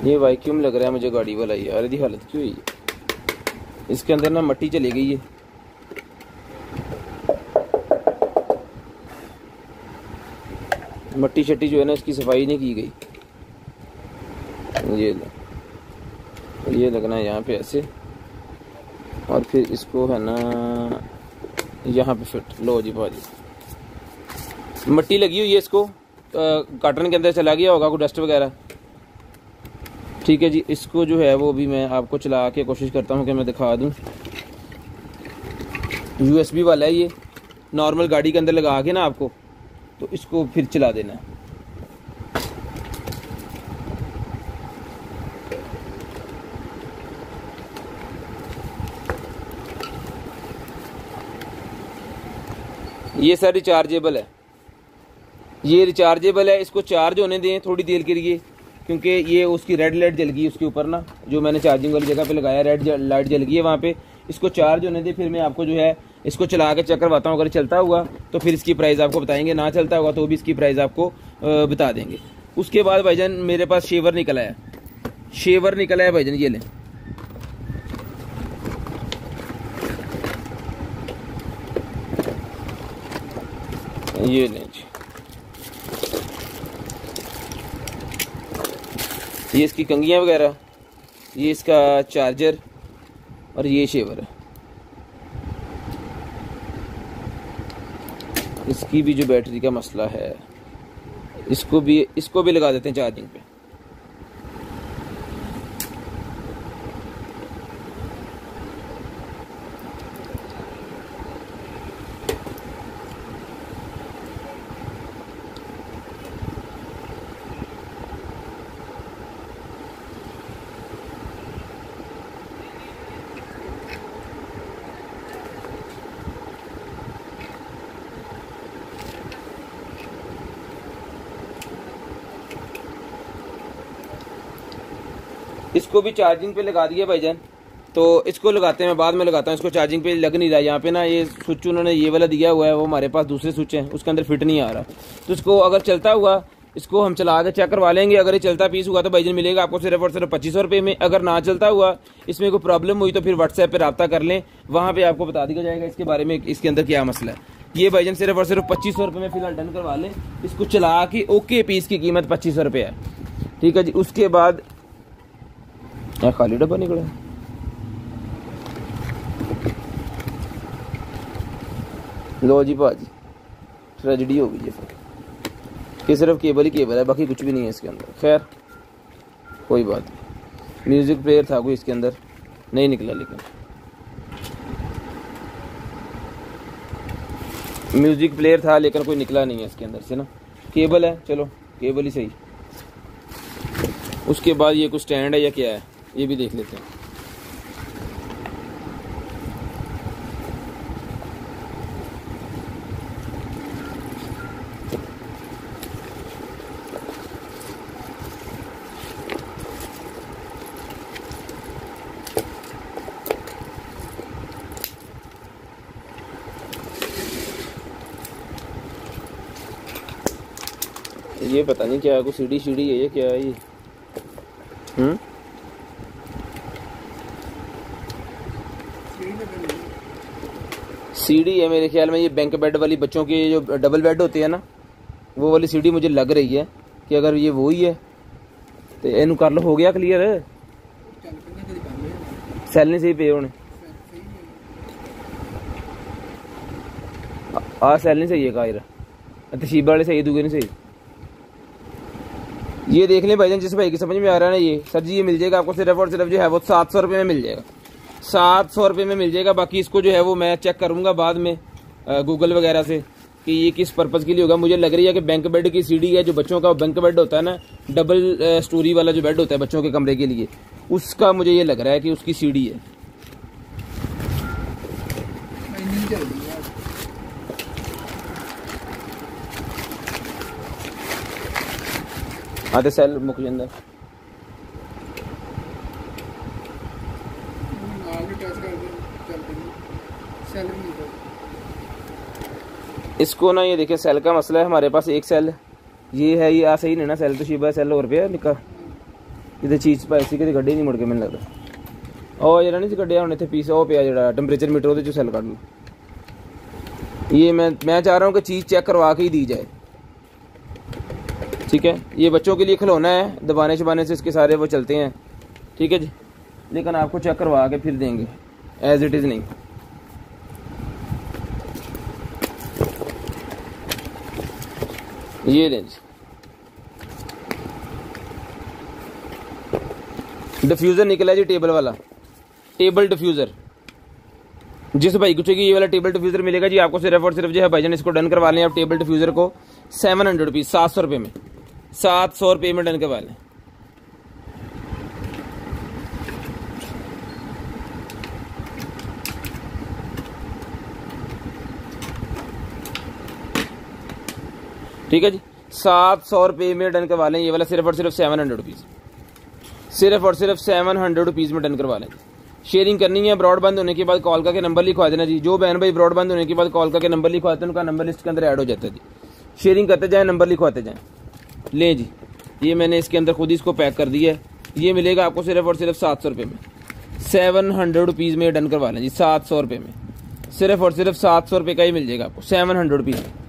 ये वैक्यूम लग रहा है मुझे गाड़ी वाला, यार इसकी हालत क्यों हुई है। इसके अंदर ना मट्टी चली गई है, मट्टी शट्टी जो है ना इसकी सफाई नहीं की गई। ये लगना है यहाँ पे ऐसे, और फिर इसको है ना यहाँ पे फिट। लो जी भाजी, मट्टी लगी हुई है, इसको काटन के अंदर चला गया होगा कोई डस्ट वगैरह, ठीक है जी। इसको जो है वो भी मैं आपको चला के कोशिश करता हूँ कि मैं दिखा दूँ। USB वाला है ये, नॉर्मल गाड़ी के अंदर लगा के ना आपको, तो इसको फिर चला देना है। ये सर रिचार्जेबल है, ये रिचार्जेबल है। इसको चार्ज होने दें थोड़ी देर के लिए, क्योंकि ये उसकी रेड लाइट जल गई उसके ऊपर ना, जो मैंने चार्जिंग वाली जगह पे लगाया रेड लाइट जल गई है वहाँ पे। इसको चार्ज होने दें, फिर मैं आपको जो है इसको चला के चेक करवाता हूँ। अगर चलता हुआ तो फिर इसकी प्राइस आपको बताएंगे, ना चलता होगा तो भी इसकी प्राइस आपको बता देंगे। उसके बाद भाईजान मेरे पास शेवर निकला है, शेवर निकला है भाईजान, ये लें। ये लें जी, ये इसकी कंघियाँ वगैरह, ये इसका चार्जर और ये शेवर है। इसकी भी जो बैटरी का मसला है, इसको भी लगा देते हैं चार्जिंग पे। इसको भी चार्जिंग पे लगा दिया भाईजान। तो इसको लगाते हैं, मैं बाद में लगाता हूँ। इसको चार्जिंग पे लग नहीं रहा, यहाँ पे ना ये स्विच उन्होंने ये वाला दिया हुआ है, वो हमारे पास दूसरे स्विच हैं, उसके अंदर फिट नहीं आ रहा। तो इसको अगर चलता हुआ इसको हम चला के चेक करवा लेंगे। अगर ये चलता पीस हुआ तो भाईजान मिलेगा आपको सिर्फ और सिर्फ 2500 रुपये में। अगर ना चलता हुआ इसमें कोई प्रॉब्लम हुई तो फिर व्हाट्सएप पे रब्ता कर लें, वहाँ पे आपको बता दिया जाएगा इसके बारे में, इसके अंदर क्या मसला है। ये भाईजान सिर्फ और सिर्फ 2500 रुपये में फिलहाल डन करवा लें। इसको चला के ओके पीस की कीमत 2500 रुपये है, ठीक है जी। उसके बाद खाली डब्बा निकला, लो जी भाजी ट्रेजेडी हो गई है कि सिर्फ केबल ही केबल है, बाकी कुछ भी नहीं है इसके अंदर। खैर कोई बात नहीं। म्यूज़िक प्लेयर था कोई इसके अंदर, नहीं निकला, लेकिन म्यूज़िक प्लेयर था लेकिन कोई निकला नहीं है इसके अंदर से ना। केबल है, चलो केबल ही सही। उसके बाद ये कुछ स्टैंड है या क्या है ये भी देख लेते हैं। ये पता नहीं क्या है, कोई सीढ़ी है ये क्या है ये? सीढ़ी है मेरे ख्याल में। ये बैंक बेड वाली बच्चों के जो डबल बेड होते हैं ना, वो वाली सीढ़ी मुझे लग रही है कि अगर ये वो ही है तो इनू कर लो। हो गया क्लियर है, सैल नहीं सही पे होने सैल नहीं सही है कायरा, तशीबा वाले सही, दूसरे नहीं सही। ये देख लें भाईजान, जिस भाई की समझ में आ रहा है ना, ये सर जी ये मिल जाएगा आपको सिर्फ और सिर्फ जो है वो 700 रुपये में मिल जाएगा, 700 रुपये में मिल जाएगा। बाकी इसको जो है वो मैं चेक करूंगा बाद में गूगल वगैरह से कि ये किस पर्पज़ के लिए होगा। मुझे लग रही है कि बैंक बेड की सीढ़ी है, जो बच्चों का बैंक बेड होता है ना, डबल स्टोरी वाला जो बेड होता है बच्चों के कमरे के लिए, उसका मुझे ये लग रहा है कि उसकी सीढ़ी है। आधे सेल मुक अंदर इसको ना, ये देखिए सेल का मसला है हमारे पास। एक सेल ये है, ये सही नहीं ना सेल, तो शिबा सेल और पे निका इधर चीज़ पर ऐसी कभी गड्ढे नहीं मुड़ के मैंने लगता। और जरा नहीं गड्ढिया होने थे पीस वो पे जरा टेम्परेचर मीटर वो जो सेल काट लो। ये मैं चाह रहा हूँ कि चीज़ चेक करवा के ही दी जाए, ठीक है। ये बच्चों के लिए खिलौना है, दबाने शबाने से इसके सारे वो चलते हैं, ठीक है जी, लेकिन आपको चेक करवा के फिर देंगे, एज इट इज़ नहीं। ये लें जी, डिफ्यूज़र निकला जी, टेबल वाला, टेबल डिफ्यूज़र। जिस भाई को चाहिए ये वाला टेबल डिफ्यूज़र मिलेगा जी आपको सिर्फ और सिर्फ जो है भाईजान इसको डन करवा लें आप टेबल डिफ्यूज़र को 700 रुपीज़, 700 रुपये में, 700 रुपये में डन करवा लें। ठीक है जी, 700 रुपये में डन करवा लें। ये वाला सिर्फ और सिर्फ 700 रुपीज़, सिर्फ और सिर्फ 700 रुपीज़ में डन करवा लें। शेयरिंग करनी है, ब्रॉडबैंड होने के बाद कॉल करके नंबर लिखवा देना जी। जो बहन भाई ब्रॉडबैंड होने के बाद कॉल करके नंबर लिखवाते हैं उनका नंबर लिस्ट के अंदर ऐड हो जाता है जी। शेयरिंग करते जाएँ, नंबर लिखवाते जाएँ। लें जी, ये मैंने इसके अंदर खुद ही इसको पैक कर दिया है। ये मिलेगा आपको सिर्फ और सिर्फ 700 रुपये में, 700 रुपीज़ में डन करवा लें जी। 700 रुपये में सिर्फ और सिर्फ 700 रुपये का ही मिल जाएगा आपको, 700 रुपीज़ में।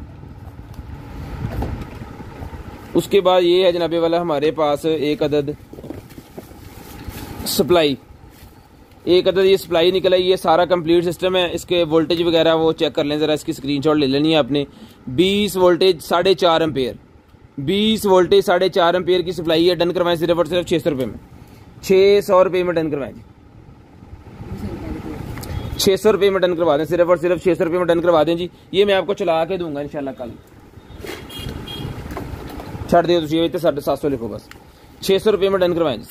उसके बाद ये है जनाबे वाला हमारे पास एक अदद सप्लाई, एक अदद ये सप्लाई निकला। ये सारा कंप्लीट सिस्टम है। इसके वोल्टेज वगैरह वो चेक कर लें ज़रा, इसकी स्क्रीनशॉट ले लेनी है आपने। 20 वोल्टेज 4.5 एम्पेयर, 20 वोल्टेज 4.5 एम्पेयर की सप्लाई है। डन करवाएं सिर्फ और सिर्फ 600 रुपये में, 600 रुपये में डन करवाएं जी, 600 रुपये में डन करवा दें, सिर्फ और सिर्फ 600 रुपये में डन करवा दें जी। ये मैं आपको चला के दूंगा इंशाल्लाह कल। छड़ दियो तुझे तो 750 लिखो बस, 600 रुपये में डन करवाएं जी।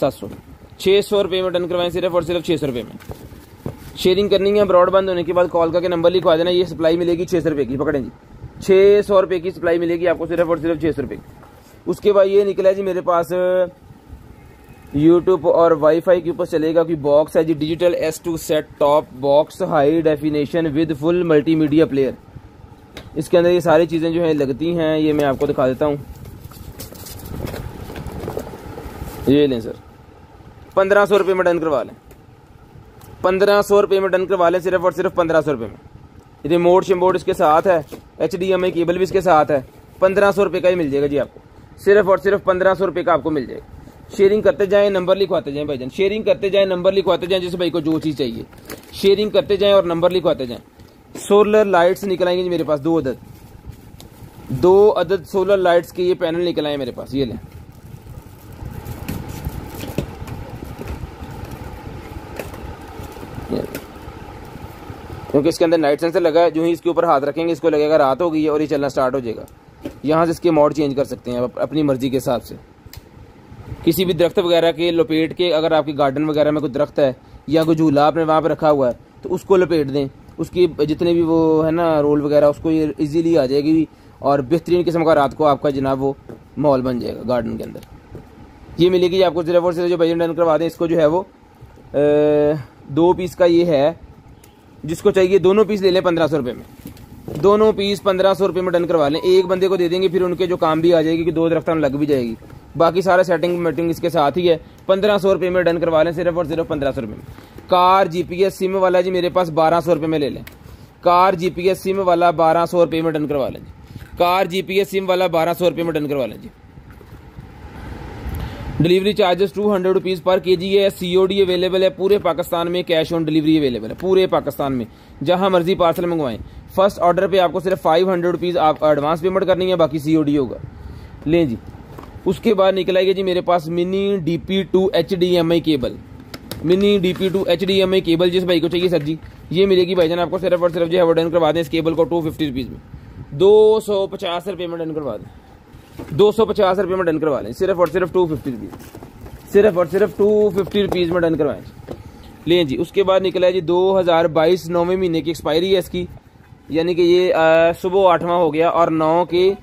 600 रुपये में डन करवाएं, सिर्फ और सिर्फ 600 रुपये में। शेयरिंग करनी है, ब्रॉडबैंड होने के बाद कॉल करके नंबर लिखवा देना। ये सप्लाई मिलेगी 600 रुपये की, पकड़ें जी, 600 रुपये की सप्लाई मिलेगी आपको सिर्फ और सिर्फ 600 रुपये की। उसके बाद ये निकला जी मेरे पास यूट्यूब और वाईफाई के ऊपर चलेगा। कि बॉक्स है जी digital S2 set top box high definition with full multimedia player. इसके अंदर ये सारी चीज़ें जो है लगती हैं, ये मैं आपको दिखा देता हूँ। ये लें सर, 1500 रुपये में डन करवा लें, 1500 रुपये में डन करवा लें, सिर्फ और सिर्फ 1500 रुपये में। रिमोट शिमोट इसके साथ है, HDMI केबल भी इसके साथ है, 1500 रुपये का ही मिल जाएगा जी आपको, सिर्फ और सिर्फ 1500 रुपये का आपको मिल जाएगा। शेयरिंग करते जाएं, नंबर लिखवाते जाएं भाईजान, शेयरिंग करते जाएं, नंबर लिखवाते जाएं, जिस भाई को जो चीज़ चाहिए शेयरिंग करते जाएं और नंबर लिखवाते जाएं। सोलर लाइट्स निकल आएंगे जी मेरे पास, 2 अदद सोलर लाइट्स के ये पैनल निकल आए मेरे पास, ये लें। क्योंकि इसके अंदर नाइट सेंसर लगा है, जो ही इसके ऊपर हाथ रखेंगे इसको लगेगा रात हो गई है और ये चलना स्टार्ट हो जाएगा। यहाँ से इसके मोड चेंज कर सकते हैं अपनी मर्जी के हिसाब से। किसी भी दरख्त वगैरह के लपेट के, अगर आपकी गार्डन वगैरह में कोई दरख्त है या कोई झूला आपने वहाँ पे रखा हुआ है तो उसको लपेट दें, उसकी जितने भी वो है ना रोल वगैरह, उसको ये ईजीली आ जाएगी और बेहतरीन किस्म का रात को आपका जनाब वो माहौल बन जाएगा गार्डन के अंदर। ये मिलेगी आपको सिर्फ और सिर्फ जो बजट डन करवा दें। इसको जो है वो 2 पीस का ये है, जिसको चाहिए दोनों पीस ले लें 1500 रुपये में, दोनों पीस 1500 रुपये में डन करवा लें। एक बंदे को दे देंगे, फिर उनके जो काम भी आ जाएगी कि 2 दरख्तान लग भी जाएगी, बाकी सारा सेटिंग मेटिंग इसके साथ ही है। 1500 रुपये में डन करवा लें, सिर्फ और सिर्फ 1500 रुपये में। कार GPS सिम वाला जी मेरे पास 1200 रुपये में ले लें, कार GPS सिम वाला 1200 रुपये में डन करवा लें जी, कार GPS सिम वाला 1200 रुपये में डन करवा लें जी। डिलीवरी चार्जेस 200 रुपीज़ पर KG है। COD अवेलेबल है पूरे पाकिस्तान में, कैश ऑन डिलीवरी अवेलेबल है पूरे पाकिस्तान में, जहां मर्जी पार्सल मंगवाएं। फर्स्ट ऑर्डर पे आपको सिर्फ 500 रुपीज़ आप एडवांस पेमेंट करनी है, बाकी COD होगा। लें जी, उसके बाद निकल आएगी जी मेरे पास mini DP2 HDMI cable, mini DP2 HDMI cable. जिस भाई को चाहिए सर जी ये मिलेगी भाईजान आपको सिर्फ और सिर्फ जो है वो डन करवा दें इस केबल को 250 रुपीज़ में, 250 रुपये में डन करवा दें, 250 रुपये में डन करवा लें, सिर्फ और सिर्फ 250 रुपीज़, सिर्फ और सिर्फ 250 रुपीज़ में डन करवाएं। लें जी, उसके बाद निकला है जी 2022 9वें महीने की एक्सपायरी है इसकी, यानी कि ये सुबह 8वां हो गया और 9 के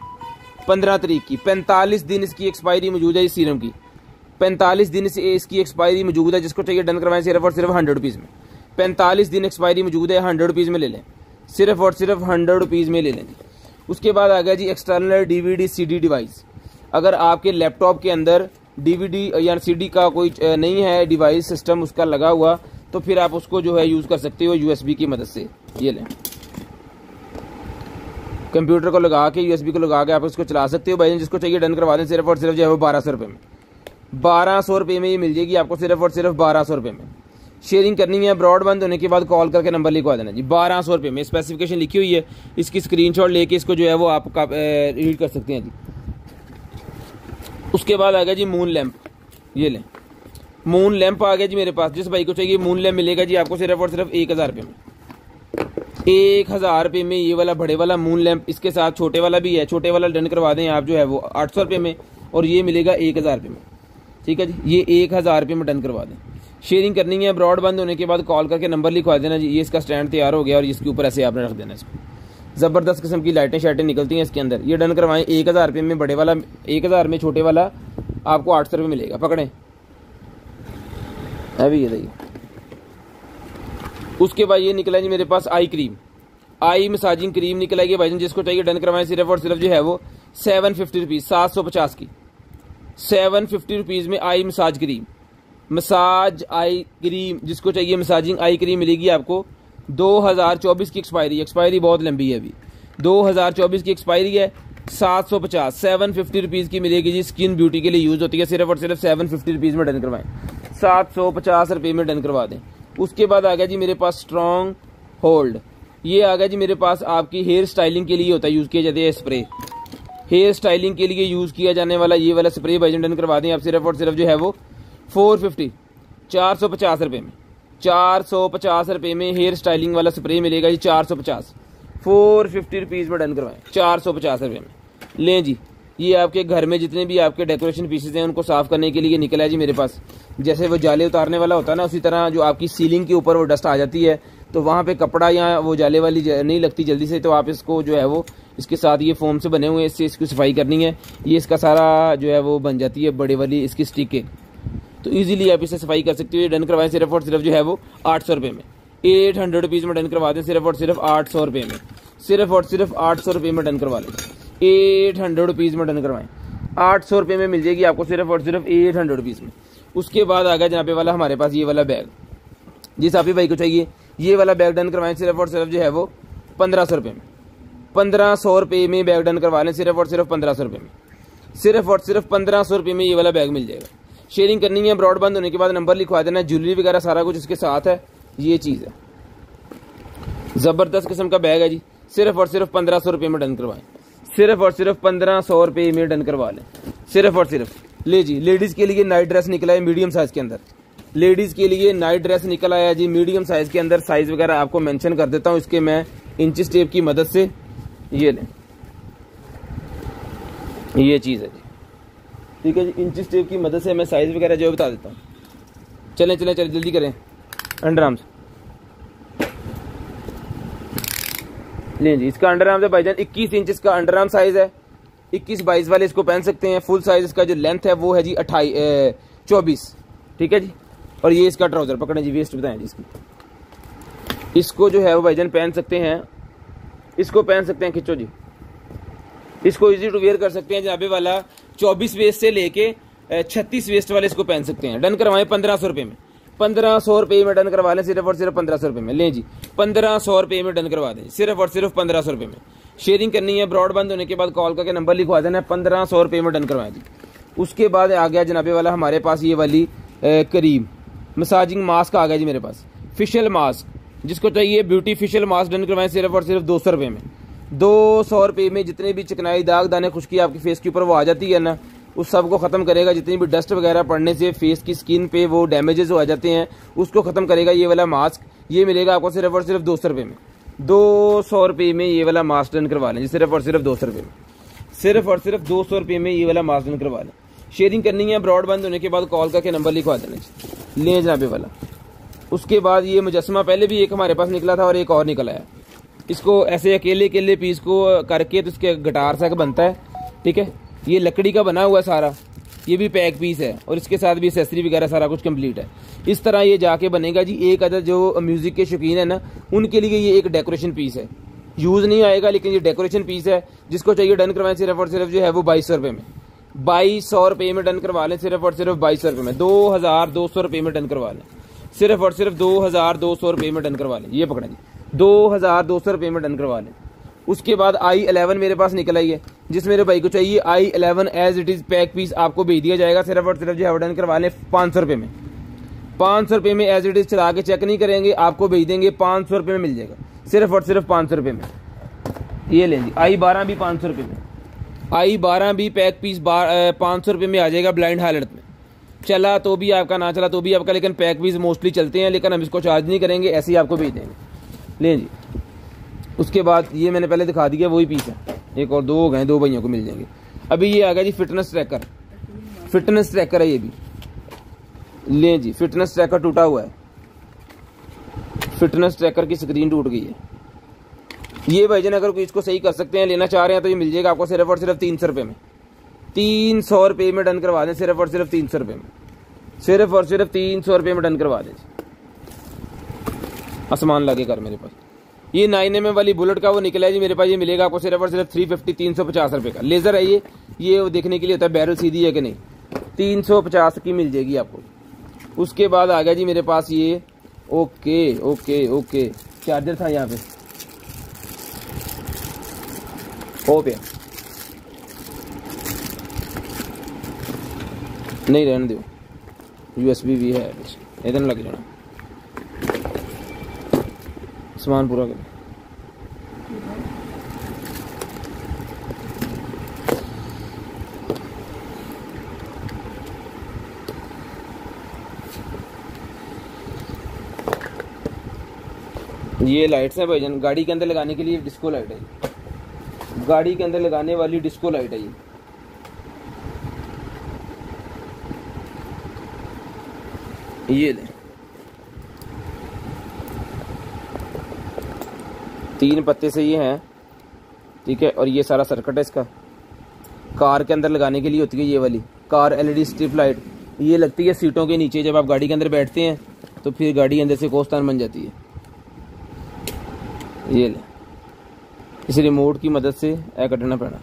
15 तारीख की 45 दिन इसकी एक्सपायरी मौजूद है इस सीरम की, 45 दिन से इसकी एक्सपायरी मौजूद है। जिसको चाहिए डन करवाएं सिर्फ और सिर्फ 100 रुपीज़ में, 45 दिन एक्सपायरी मौजूद है, 100 रुपीज़ में ले लें, सिर्फ और सिर्फ 100 रुपीज़ में ले लें। उसके बाद आ गया जी एक्सटर्नल DVD CD डिवाइस। अगर आपके लैपटॉप के अंदर DVD या CD का कोई नहीं है डिवाइस सिस्टम उसका लगा हुआ, तो फिर आप उसको जो है यूज़ कर सकते हो USB की मदद से। ये लें, कंप्यूटर को लगा के USB को लगा के आप उसको चला सकते हो भाई। जिसको चाहिए डन करवा दें, सिर्फ और सिर्फ जो है वो 1200 रुपये में, 1200 रुपये में ये मिल जाएगी आपको, सिर्फ और सिर्फ 1200 रुपये में। शेयरिंग करनी है, ब्रॉड बंद होने के बाद कॉल करके नंबर लिखवा देना जी, 1200 रुपये में। स्पेसिफिकेशन लिखी हुई है, इसकी स्क्रीनशॉट लेके इसको जो है वो आप रीड कर सकते हैं जी। उसके बाद आ गया जी मून लैंप, ये लें, मून लैंप आ गया जी मेरे पास। जिस भाई को चाहिए मून लैंप मिलेगा जी आपको सिर्फ और सिर्फ 1000 रुपये में, 1000 रुपये में ये वाला बड़े वाला मून लैंप। इसके साथ छोटे वाला भी है, छोटे वाला डन करवा दें आप जो है वो 800 रुपये में, और ये मिलेगा 1000 रुपये में। ठीक है जी, ये 1000 रुपये में डन करवा दें। शेयरिंग करनी है, ब्रॉड बंद होने के बाद कॉल करके नंबर लिखवा देना जी। ये इसका स्टैंड तैयार हो गया और इसके ऊपर ऐसे आपने रख देना इसको। ज़बरदस्त किस्म की लाइटें शाइटें निकलती हैं इसके अंदर। ये डन करवाएं 1000 रुपये में बड़े वाला, 1000 में छोटे वाला आपको 800 रुपये मिलेगा। पकड़ें अभी ये देखिए। उसके बाद ये निकला जी मेरे पास आई क्रीम, आई मसाजिंग क्रीम निकल आएगी भाईजान। जिसको चाहिए डन करवाएं, सिर्फ और सिर्फ जो है वो 750 रुपीज़, 750 की 750 रुपीज़ में eye massage cream, massage eye cream. जिसको चाहिए मसाजिंग आई क्रीम मिलेगी आपको। 2024 की एक्सपायरी बहुत लंबी है, अभी 2024 की एक्सपायरी है। 750 750 रुपीज़ की मिलेगी जी, स्किन ब्यूटी के लिए यूज़ होती है। सिर्फ और सिर्फ 750 रुपीज़ में डन करवाएं, 750 रुपये में डन करवा दें। उसके बाद आ गया जी मेरे पास स्ट्रॉन्ग होल्ड, ये आ गया जी मेरे पास आपकी हेयर स्टाइलिंग के लिए होता है, यूज़ किया जाता है स्प्रे, हेयर स्टाइलिंग के लिए यूज़ किया जाने वाला ये वाला स्प्रे भाईजान डन करवा दें आप। सिर्फ और सिर्फ जो है वो 450 450 रुपये में, 450 रुपये में हेयर स्टाइलिंग वाला स्प्रे मिलेगा जी। 450 450 रुपीज़ में डन करवाएं, 450 रुपये में। लें जी, ये आपके घर में जितने भी आपके डेकोरेशन पीसेस हैं उनको साफ़ करने के लिए निकला है जी मेरे पास। जैसे वो जाले उतारने वाला होता है ना, उसी तरह जो आपकी सीलिंग के ऊपर वो डस्ट आ जाती है तो वहाँ पे कपड़ा या वो जाले वाली नहीं लगती जल्दी से, तो आप इसको जो है वो इसके साथ ये फोम से बने हुए इससे इसकी सफाई करनी है। ये इसका सारा जो है वो बन जाती है बड़े वाली इसकी स्टिक के। तो ईजिली आप इसे सफाई कर सकते हो। ये डन करवाएं सिर्फ और सिर्फ जो है वो 800 रुपये में, 800 रुपीज़ में डन करवा दें सिर्फ और सिर्फ 800 रुपये में, सिर्फ और सिर्फ 800 रुपये में डन करवा लें, 800 रुपीज़ में डन करवाएं, 800 रुपये में मिल जाएगी आपको सिर्फ और सिर्फ 800 रुपीज़ में। उसके बाद आ गया जनाबे वाला हमारे पास ये वाला बैग, जिस आप ही भाई को चाहिए ये वाला बैग डन करवाएं सिर्फ और सिर्फ जो है वो 1500 रुपये में, 1500 रुपये में बैग डन करवा लें सिर्फ और सिर्फ 1500 रुपये में, सिर्फ और सिर्फ 1500 रुपये में ये वाला बैग मिल जाएगा। शेयरिंग करनी है, ब्रॉड बंद होने के बाद नंबर लिखवा देना, ज्वेलरी वगैरह सारा कुछ इसके साथ है। ये चीज़ है, ज़बरदस्त किस्म का बैग है जी, सिर्फ और सिर्फ 1500 रुपये में डन करवाएं, सिर्फ और सिर्फ 1500 रुपये में डन करवा लें, सिर्फ और सिर्फ। ले जी, लेडीज़ के लिए नाइट ड्रेस निकला है मीडियम साइज़ के अंदर, लेडीज़ के लिए नाइट ड्रेस निकल आया जी मीडियम साइज़ के अंदर। साइज़ वगैरह आपको मेंशन कर देता हूँ इसके मैं इंचिस टेप की मदद से। ये लें, ये चीज़ है जी, ठीक है जी, इंचिस टेप की मदद से मैं साइज़ वगैरह जो बता देता हूँ। चलें चलें चलें जल्दी करें, अंडर आर्म्स लें जी। इसका अंडर आर्म्स है भाईजान 21 इंच इसका अंडर आर्म साइज़ है, 21-22 वाले इसको पहन सकते हैं। फुल साइज़ इसका जो लेंथ है वो है जी 24, ठीक है जी। और ये इसका ट्राउज़र पकड़ें जी, वेस्ट बताएं जी इसकी। इसको जो है वो भाईजान पहन सकते हैं, इसको पहन सकते हैं, खिंचो जी, इसको इजी टू वेयर कर सकते हैं जनाबे वाला। 24 वेस्ट से लेके 36 वेस्ट वाले इसको पहन सकते हैं। डन करवाएं 1500 रुपये में, 1500 रुपये में डन करवा लें सिर्फ और सिर्फ 1500 रुपये में। लें जी, 1500 रुपये में डन करवा दें सिर्फ और सिर्फ 1500 रुपये में। शेयरिंग करनी है, ब्रॉड बंद होने के बाद कॉल करके नंबर लिखवा देना है, 1500 रुपये में डन करवाएं जी। उसके बाद आ गया जनाबे वाला हमारे पास ये वाली करीम मसाजिंग मास्क आ गया जी मेरे पास, फेशियल मास्क, जिसको चाहिए ब्यूटी फेशियल मास्क डन करवाएं सिर्फ और सिर्फ 200 रुपये में। 200 रुपये में जितने भी चिकनाई, दाग, दाने, खुश्की आपकी फेस के ऊपर वो आ जाती है ना, उस सब को ख़त्म करेगा। जितनी भी डस्ट वगैरह पड़ने से फेस की स्किन पे वो डैमेजेस हो जाते हैं, उसको ख़त्म करेगा ये वाला मास्क। ये मिलेगा आपको सिर्फ और सिर्फ 200 रुपये में, 200 रुपये में ये वाला मास्क डन करवा लें सिर्फ और सिर्फ 200 रुपये में, सिर्फ और सिर्फ 200 रुपये में ये वाला मास्क डन करवा लें। शेयरिंग करनी है, ब्रॉड बंद होने के बाद कॉल करके नंबर लिखवा देना, लें जनाबे वाला। उसके बाद ये मुजस्समा पहले भी एक हमारे पास निकला था और एक और निकला है। इसको ऐसे अकेले अकेले पीस को करके तो इसके गिटार सा बनता है, ठीक है। ये लकड़ी का बना हुआ है सारा, ये भी पैक पीस है और इसके साथ भी एक्सेसरी वगैरह सारा कुछ कंप्लीट है। इस तरह ये जाके बनेगा जी। एक अदर जो म्यूज़िक के शौकीन है ना, उनके लिए ये एक डेकोरेशन पीस है, यूज़ नहीं आएगा लेकिन ये डेकोरेशन पीस है। जिसको चाहिए डन करवाएं सिर्फ और सिर्फ जो है वो 2200 रुपये में, 2200 रुपये में डन करवा लें सिर्फ और सिर्फ 2200 रुपये में, 2200 रुपये में डन करवा लें सिर्फ और सिर्फ 2200 रुपये में डन करवा लें। ये पकड़ा जी, 2200 रुपये में डन करवा लें। उसके बाद i11 मेरे पास निकल आई है, जिस मेरे भाई को चाहिए i11 as it is pack piece आपको भेज दिया जाएगा सिर्फ और सिर्फ जो है डन करवा लें 500 रुपये में, 500 रुपये में एज इट इज़ चला के चेक नहीं करेंगे, आपको भेज देंगे 500 रुपये में मिल जाएगा सिर्फ और सिर्फ 500 रुपये में। ये लें जी, i12 भी 500 रुपये में, i12 भी पैक पीस 500 रुपये में आ जाएगा ब्लाइंड हालत में। चला तो भी आपका, ना चला तो भी आपका, लेकिन पैक पीस मोस्टली चलते हैं, लेकिन हम इसको चार्ज नहीं करेंगे, ऐसे ही आपको भेज देंगे। लें जी, उसके बाद ये मैंने पहले दिखा दिया वही पीस है, एक और 2 हो गए, 2 भाइयों को मिल जाएंगे। अभी ये आ गया जी फिटनेस ट्रैकर, फिटनेस ट्रैकर है ये भी। लें जी, फिटनेस ट्रैकर टूटा हुआ है, फिटनेस ट्रैकर की स्क्रीन टूट गई है। ये भाईजान अगर कोई इसको सही कर सकते हैं, लेना चाह रहे हैं, तो ये मिल जाएगा आपको सिर्फ और सिर्फ 300 रुपये में, 300 रुपये में डन करवा दें सिर्फ और सिर्फ 300 रुपये में, सिर्फ और सिर्फ 300 रुपये में डन करवा दें। आसमान लगे कर मेरे पास ये 9mm वाली बुलेट का वो निकला है जी मेरे पास। ये मिलेगा आपको सिर्फ और सिर्फ 350 रुपये का। लेज़र है ये वो देखने के लिए होता है बैरल सीधी है कि नहीं, 350 की मिल जाएगी आपको। उसके बाद आ गया जी मेरे पास ये ओके ओके ओके चार्जर था यहाँ पे, हो पे नहीं रहने दो, USB भी है, इधर लग जाना, सामान पूरा कर। ये लाइट्स हैं भाईजान, गाड़ी के अंदर लगाने के लिए डिस्को लाइट है, गाड़ी के अंदर लगाने वाली डिस्को लाइट है ये ले 3 पत्ते से ये हैं, ठीक है। और ये सारा सर्किट है इसका, कार के अंदर लगाने के लिए होती है ये वाली कार LED स्ट्रिप लाइट, ये लगती है सीटों के नीचे, जब आप गाड़ी के अंदर बैठते हैं तो फिर गाड़ी अंदर से कोस्तान बन जाती है। ये ले, इस रिमोट की मदद से ऐ कटना पड़ा,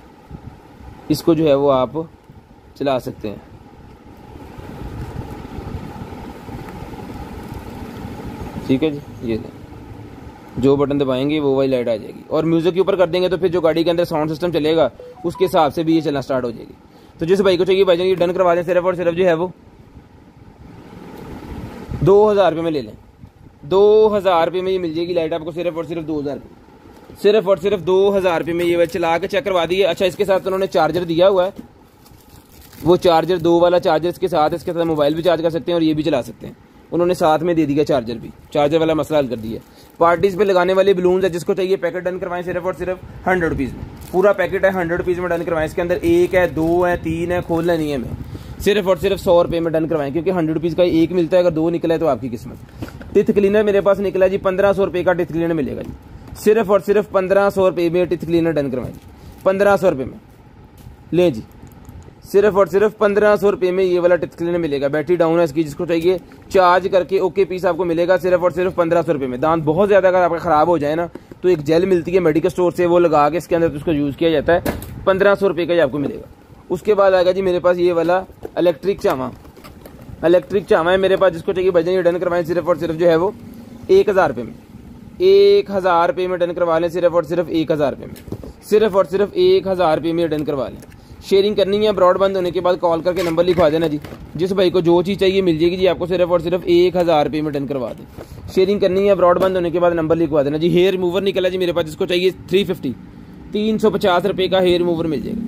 इसको जो है वो आप चला सकते हैं। ठीक है जी, ये ले, जो बटन दबाएंगे वो वाली लाइट आ जाएगी, और म्यूजिक के ऊपर कर देंगे तो फिर जो गाड़ी के अंदर साउंड सिस्टम चलेगा उसके हिसाब से भी ये चलना स्टार्ट हो जाएगी। तो जिस भाई को चाहिए भाईजान ये डन करवा दें, सिर्फ और सिर्फ जो है वो 2000 रुपये में ले लें। 2000 रुपये में ये मिल जाएगी लाइट आपको, सिर्फ और सिर्फ 2000 रुपये, सिर्फ और सिर्फ 2000 रुपये में ये चला के चेक करवा दी है। अच्छा, इसके साथ उन्होंने चार्जर दिया हुआ है, वो चार्जर 2 वाला चार्जर इसके साथ है, इसके साथ मोबाइल भी चार्ज कर सकते हैं और ये भी चला सकते हैं। उन्होंने साथ में दे दिया चार्जर भी, चार्जर वाला मसला हल कर दिया। पार्टीज पे लगाने वाले बलून्स है, जिसको चाहिए पैकेट डन करवाएं सिर्फ और सिर्फ 100 रुपीज़ में। पूरा पैकेट है 100 रुपीज़ में डन करवाएं। इसके अंदर 1 है, 2 है, 3 है, खोलना नहीं है हमें, सिर्फ और सिर्फ 100 रुपये में डन करवाएं, क्योंकि 100 रुपीज़ का 1 मिलता है, अगर 2 निकला है तो आपकी किस्मत। टिथ क्लीनर मेरे पास निकला जी 1500 रुपये का टिथ क्लीनर मिलेगा जी, सिर्फ और सिर्फ 1500 रुपये में टिथ क्लीनर डन करवाएं, 1500 रुपये में लें जी, सिर्फ और सिर्फ 1500 रुपये में ये वाला टिथ क्लीनर मिलेगा। बैटरी डाउन है इसकी, जिसको चाहिए चार्ज करके ओके पीस आपको मिलेगा सिर्फ और सिर्फ 1500 रुपये में। दांत बहुत ज़्यादा अगर आपका ख़राब हो जाए ना तो एक जेल मिलती है मेडिकल स्टोर से, वो लगा के इसके अंदर तो उसको यूज़ किया जाता है, 1500 रुपये का ही आपको मिलेगा। उसके बाद आएगा जी मेरे पास ये वाला इलेक्ट्रिक चावा, इलेक्ट्रिक चावा है मेरे पास, जिसको चाहिए भजन ये डन करवाएं सिर्फ और सिर्फ जो है वो 1000 रुपये में, 1000 रुपये में डन करवा लें, सिर्फ और सिर्फ 1000 रुपये में, सिर्फ और सिर्फ 1000 रुपये में डन करवा लें। शेयरिंग करनी है, ब्रॉड बंद होने के बाद कॉल करके नंबर लिखवा देना जी, जिस भाई को जो चीज़ चाहिए मिल जाएगी जी आपको, सिर्फ और सिर्फ 1000 रुपये में डन करवा दें। शेयरिंग करनी है, ब्रॉड बंद होने के बाद नंबर लिखवा देना जी। हेयर रिमूवर निकला जी मेरे पास, जिसको चाहिए 350 रुपये का हेयर रिमूवर मिल जाएगा,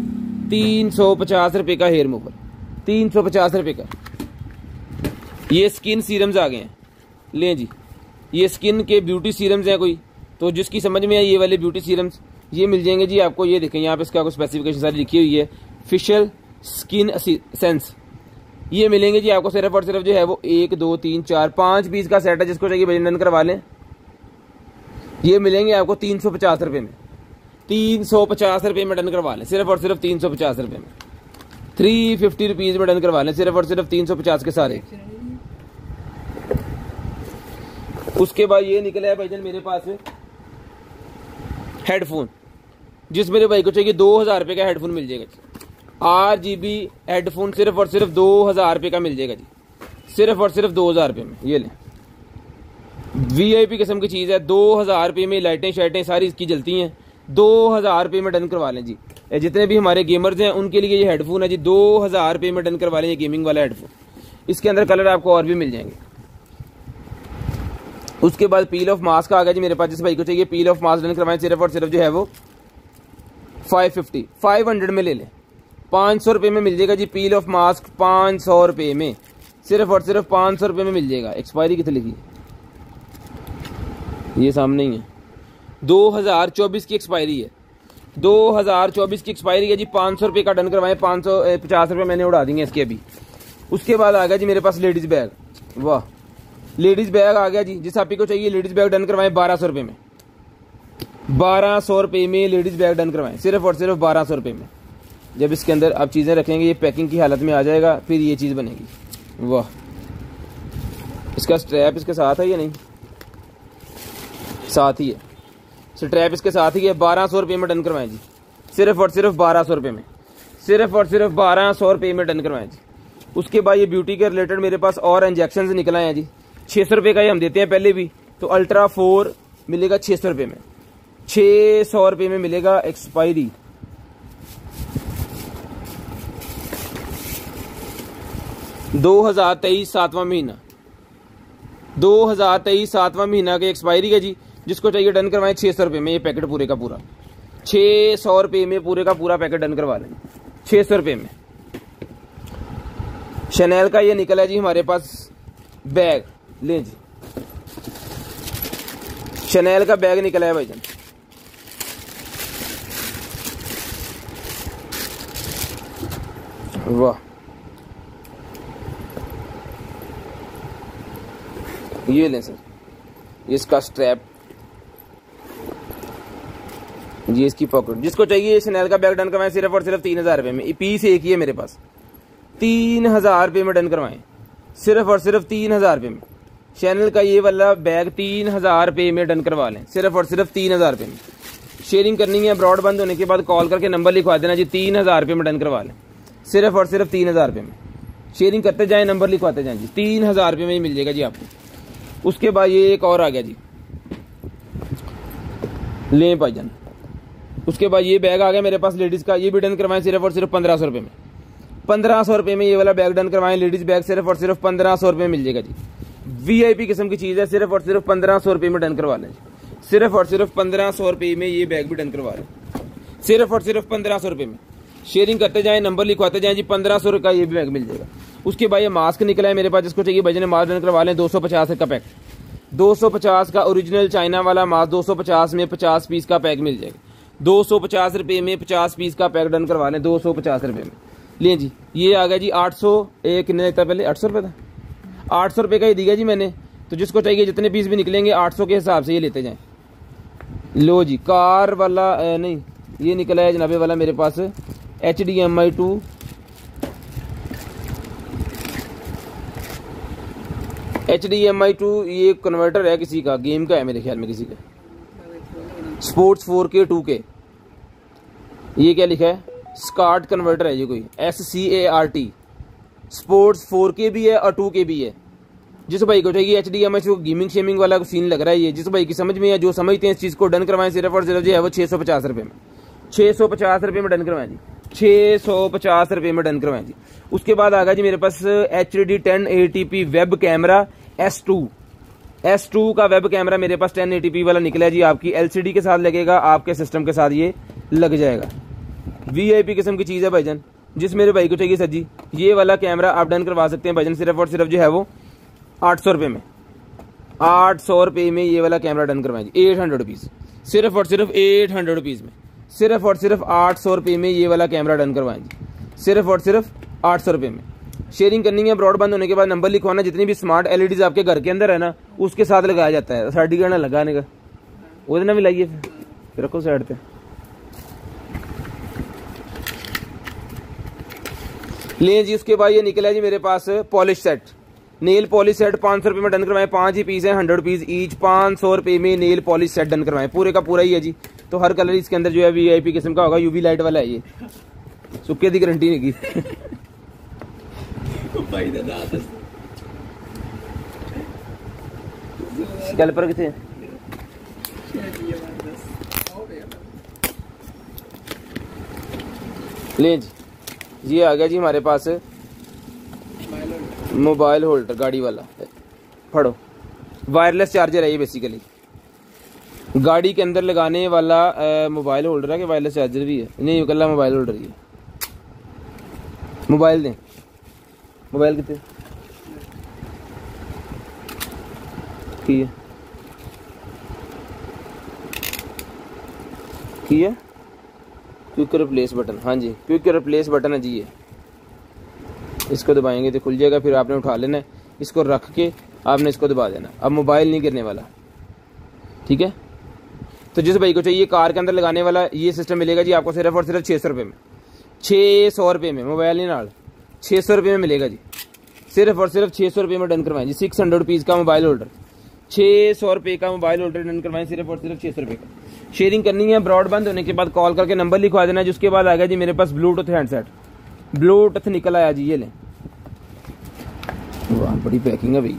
350 रुपये का हेयर रिमूवर, 350 रुपये का। ये स्किन सीरम्स आ गए हैं, लें जी, ये स्किन के ब्यूटी सीरम्स हैं कोई, तो जिसकी समझ में आए ये वाले ब्यूटी सीरम्स ये मिल जाएंगे जी आपको। ये देखें यहाँ पे इसका कुछ स्पेसिफिकेशन सारी लिखी हुई है, फेशियल स्किन सेंस, ये मिलेंगे जी आपको सिर्फ और सिर्फ जो है वो 1 2 3 4 5 पीस का सेट है, जिसको चाहिए भजन डन करवा लें। ये मिलेंगे आपको 350 रुपये में, 350 रुपये में डन करवा लें, सिर्फ और सिर्फ 350 रुपये में, 350 रुपीज़ में डन करवा लें, सिर्फ और सिर्फ 350 के सारे। उसके बाद ये निकला है भाईजान मेरे पास हेडफोन, जिस मेरे भाई को चाहिए 2000 रुपये का हेडफोन मिल जाएगा। RGB हेडफोन सिर्फ और सिर्फ 2000 रुपये का मिल जाएगा जी, सिर्फ और सिर्फ 2000 रुपये में। ये लें, VIP किस्म की चीज़ है, 2000 रुपये में लाइटें शाइटें सारी इसकी जलती हैं, 2000 रुपये में डन करवा लें जी। जितने भी हमारे गेमर्स हैं उनके लिए ये हेडफोन है जी, 2000 रुपये में डन करवा लें, ये गेमिंग वाला हेडफोन। इसके अंदर कलर आपको और भी मिल जाएंगे। उसके बाद पील ऑफ मास्क आ गया जी मेरे पास, जिस भाई को चाहिए पील ऑफ मास्क डन करवाएं, सिर्फ और सिर्फ जो है वो 500 में ले लें, 500 रुपये में मिल जाएगा जी पील ऑफ मास्क, 500 रुपये में, सिर्फ और सिर्फ 500 रुपये में मिल जाएगा। एक्सपायरी कितनी लिखी ये सामने ही है, 2024 की एक्सपायरी है, 2024 की एक्सपायरी है जी। 500 रुपये का डन करवाएं, 550 रुपये मैंने उड़ा देंगे इसके अभी। उसके बाद आ गया जी मेरे पास लेडीज़ बैग, वाह लेडीज़ बैग आ गया जी, जिस आप ही को चाहिए लेडीज़ बैग डन करवाएं 1200 रुपये में, 1200 रुपये में लेडीज़ बैग डन करवाएं, सिर्फ और सिर्फ 1200 रुपये में। जब इसके अंदर आप चीज़ें रखेंगे ये पैकिंग की हालत में आ जाएगा, फिर ये चीज़ बनेगी। वाह, इसका स्ट्रैप इसके साथ है या नहीं? साथ ही है, स्ट्रैप इसके साथ ही है। 1200 रुपये में डन करवाएं जी, सिर्फ और सिर्फ 1200 रुपये में, सिर्फ और सिर्फ 1200 रुपये में डन करवाएं जी। उसके बाद ये ब्यूटी के रिलेटेड मेरे पास और इंजेक्शन निकला है जी, 600 रुपये का ही हम देते हैं पहले भी, तो अल्ट्रा 4 मिलेगा 600 रुपये में, 600 रुपये में मिलेगा। एक्सपायरी 2023 7वां महीना, 2023 7वां महीना के एक्सपायरी है जी। जिसको चाहिए डन करवाएं 600 रुपये में, ये पैकेट पूरे का पूरा 600 रुपये में पूरे का पूरा पैकेट डन करवा लें 600 रुपये में। शनेल का ये निकला है जी हमारे पास बैग, लें जी, शनेल का बैग निकला है भाईजान, वाह ये लें सर, इसका स्ट्रैप, ये इसकी पॉकेट। जिसको चाहिए शनेल का बैग डन करवाएं, सिर्फ और सिर्फ 3000 रुपये में। पीस एक ही है मेरे पास, 3,000 रुपये में डन करवाएं, सिर्फ और सिर्फ 3,000 रुपये में। चैनल का ये वाला बैग 3,000 रुपये में डन करवा लें, सिर्फ और सिर्फ 3,000 रुपये में। शेयरिंग करनी है, ब्रॉड बंद होने के बाद कॉल करके नंबर लिखवा देना जी, 3,000 रुपये में डन करवा लें, सिर्फ और सिर्फ 3,000 रुपये में। शेयरिंग करते जाएं, नंबर लिखवाते जाएं जी, 3,000 रुपये में ही मिल जाएगा जी आपको। उसके बाद ये एक और आ गया जी, लें भाईजान। उसके बाद ये बैग आ गया मेरे पास लेडीज़ का, ये भी डन करवाएं सिर्फ और सिर्फ 1,500 रुपये में। 1,500 रुपये में ये वाला बैग डन करवाएं, लेडीज़ बैग सिर्फ और सिर्फ 1,500 रुपये में मिल जाएगा जी। VIP किस्म की चीज़ है, सिर्फ और सिर्फ 1,500 रुपये में डन करवा लें, सिर्फ और सिर्फ 1,500 रुपये में ये बैग भी डन करवा लें, सिर्फ और सिर्फ 1,500 रुपये में। शेयरिंग करते जाएं, नंबर लिखवाते जाएं जी, 1,500 का ये भी बैग मिल जाएगा। उसके बाद ये मास्क निकला है मेरे पास, जिसको चाहिए भजन मास्क डन करवा लें, 250 का पैक, 250 का ओरिजिनल चाइना वाला मास्क 250 में 50 पीस का पैक मिल जाएगा। 250 रुपये में 50 पीस का पैक डन करवा लें, 250 रुपये में। लें जी, ये आ गया जी 800, कितने देता पहले 800 रुपये था, 800 रुपये का ही दिया जी मैंने। तो जिसको चाहिए जितने पीस भी निकलेंगे 800 के हिसाब से ये लेते जाएं। लो जी, कार वाला नहीं, ये निकला है जनाबे वाला मेरे पास HDMI 2 HDMI 2, ये कन्वर्टर है किसी का, गेम का है मेरे ख्याल में किसी का, स्पोर्ट्स 4K 2K। ये क्या लिखा है, स्कार्ट कन्वर्टर है ये कोई, SCART। स्पोर्ट्स 4K भी है और 2K भी है। जिस भाई को चाहिए HDMI से गेमिंग शेमिंग वाला सीन लग रहा है ये, जिस भाई की समझ में है, जो समझते हैं इस चीज़ को, डन करवाएं सिर्फ और सिर्फ जो है वो 650 रुपये में, 650 रुपये में डन करवाएं जी, 650 रुपये में डन करवाएं जी। उसके बाद आ गया जी मेरे पास HD 1080p web camera S2 का वेब कैमरा मेरे पास 1080p वाला निकला है जी। आपकी LCD के साथ लगेगा, आपके सिस्टम के साथ ये लग जाएगा। VIP किस्म की चीज़ है भाईजान, जिस मेरे भाई को चाहिए सर जी, ये वाला कैमरा आप डन करवा सकते हैं भाईजान, सिर्फ और सिर्फ जो है वो 800 रुपये में, 800 रुपये में ये वाला कैमरा डन करवाएं जी, 800 रुपीज़, सिर्फ और सिर्फ 800 रुपीज़ में, सिर्फ और सिर्फ 800 रुपये में ये वाला कैमरा डन करवाएं जी, सिर्फ और सिर्फ 800 रुपये में। शेयरिंग करनी है, ब्रॉड बंद होने के बाद नंबर लिखवाना, जितनी भी स्मार्ट LEDs आपके घर के अंदर है ना, उसके साथ लगाया जाता है। साड़ी का ना लगाने का, वो ना भी लाइए, फिर रखो साइड पे। ले जी, उसके बाद ये निकला जी मेरे पास polish set, nail polish set 500 रुपये में डन करवाएं, 5 ही पीस हैं, 100 रुपीज़ ईच, 500 रुपये में नेल पॉलिश सेट डन करवाएं, पूरे का पूरा ही है जी। तो हर कलर इसके अंदर जो है VIP किस्म का होगा, UV लाइट वाला है ये, सुक्के की गारंटी नहीं की। स्कैल्पर कितने ले जी, ये आ गया जी हमारे पास मोबाइल होल्डर गाड़ी वाला, पढ़ो, वायरलेस चार्जर है ये बेसिकली, गाड़ी के अंदर लगाने वाला मोबाइल होल्डर है कि वायरलेस चार्जर भी है, नहीं कल्ला मोबाइल होल्डर ही है। मोबाइल दें, मोबाइल कितने की है, क्विक रिप्लेस बटन, हाँ जी क्विक रिप्लेस बटन है जी ये, इसको दबाएंगे तो खुल जाएगा, फिर आपने उठा लेना है, इसको रख के आपने इसको दबा देना, अब मोबाइल नहीं गिरने वाला, ठीक है। तो जिस भाई को चाहिए कार के अंदर लगाने वाला ये सिस्टम मिलेगा जी आपको सिर्फ और सिर्फ 600 रुपये में, 600 रुपये में, मोबाइल नहीं नाल 600 रुपये में मिलेगा जी, सिर्फ और सिर्फ 600 रुपये में डन करवाएं जी। 600 रुपीज़ का मोबाइल होल्डर, 600 रुपये का मोबाइल होल्डर डन करवाएं, सिर्फ और सिर्फ 600 रुपये का। शेयरिंग करनी है, ब्रॉड बंद होने के बाद कॉल करके नंबर लिखवा देना। जिसके बाद आ गया जी मेरे पास ब्लूटूथ हैंडसेट, ब्लूटूथ निकल आया जी, ये लें, वाह बड़ी पैकिंग है भाई,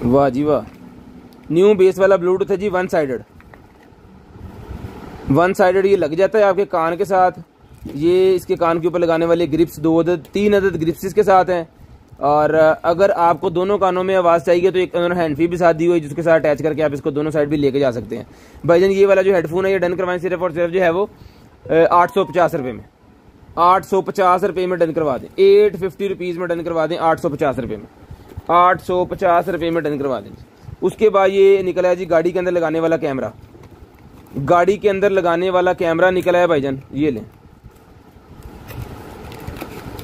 वाह जी वाह, न्यू बेस वाला ब्लूटूथ है जी, वन साइडेड ये लग जाता है आपके कान के साथ। ये इसके कान के ऊपर लगाने वाले ग्रिप्स 3 अदद ग्रिप्स इसके साथ हैं, और अगर आपको दोनों कानों में आवाज़ चाहिए तो एक हैंड फ्री भी साथ दी हुई है, जिसके साथ अटैच करके आप इसको दोनों साइड भी लेके जा सकते हैं। भाईजान ये वाला जो हेडफोन है ये डन करवाएं सिर्फ और सिर्फ जो है वो 850 रुपये में, 850 रुपये में डन करवा दें, 850 रुपीज़ में डन करवा दें, 850 रुपये में, 850 रुपये में डन करवा दें। उसके बाद ये निकला है जी गाड़ी के अंदर लगाने वाला कैमरा, गाड़ी के अंदर लगाने वाला कैमरा निकला है भाईजान, ये लें,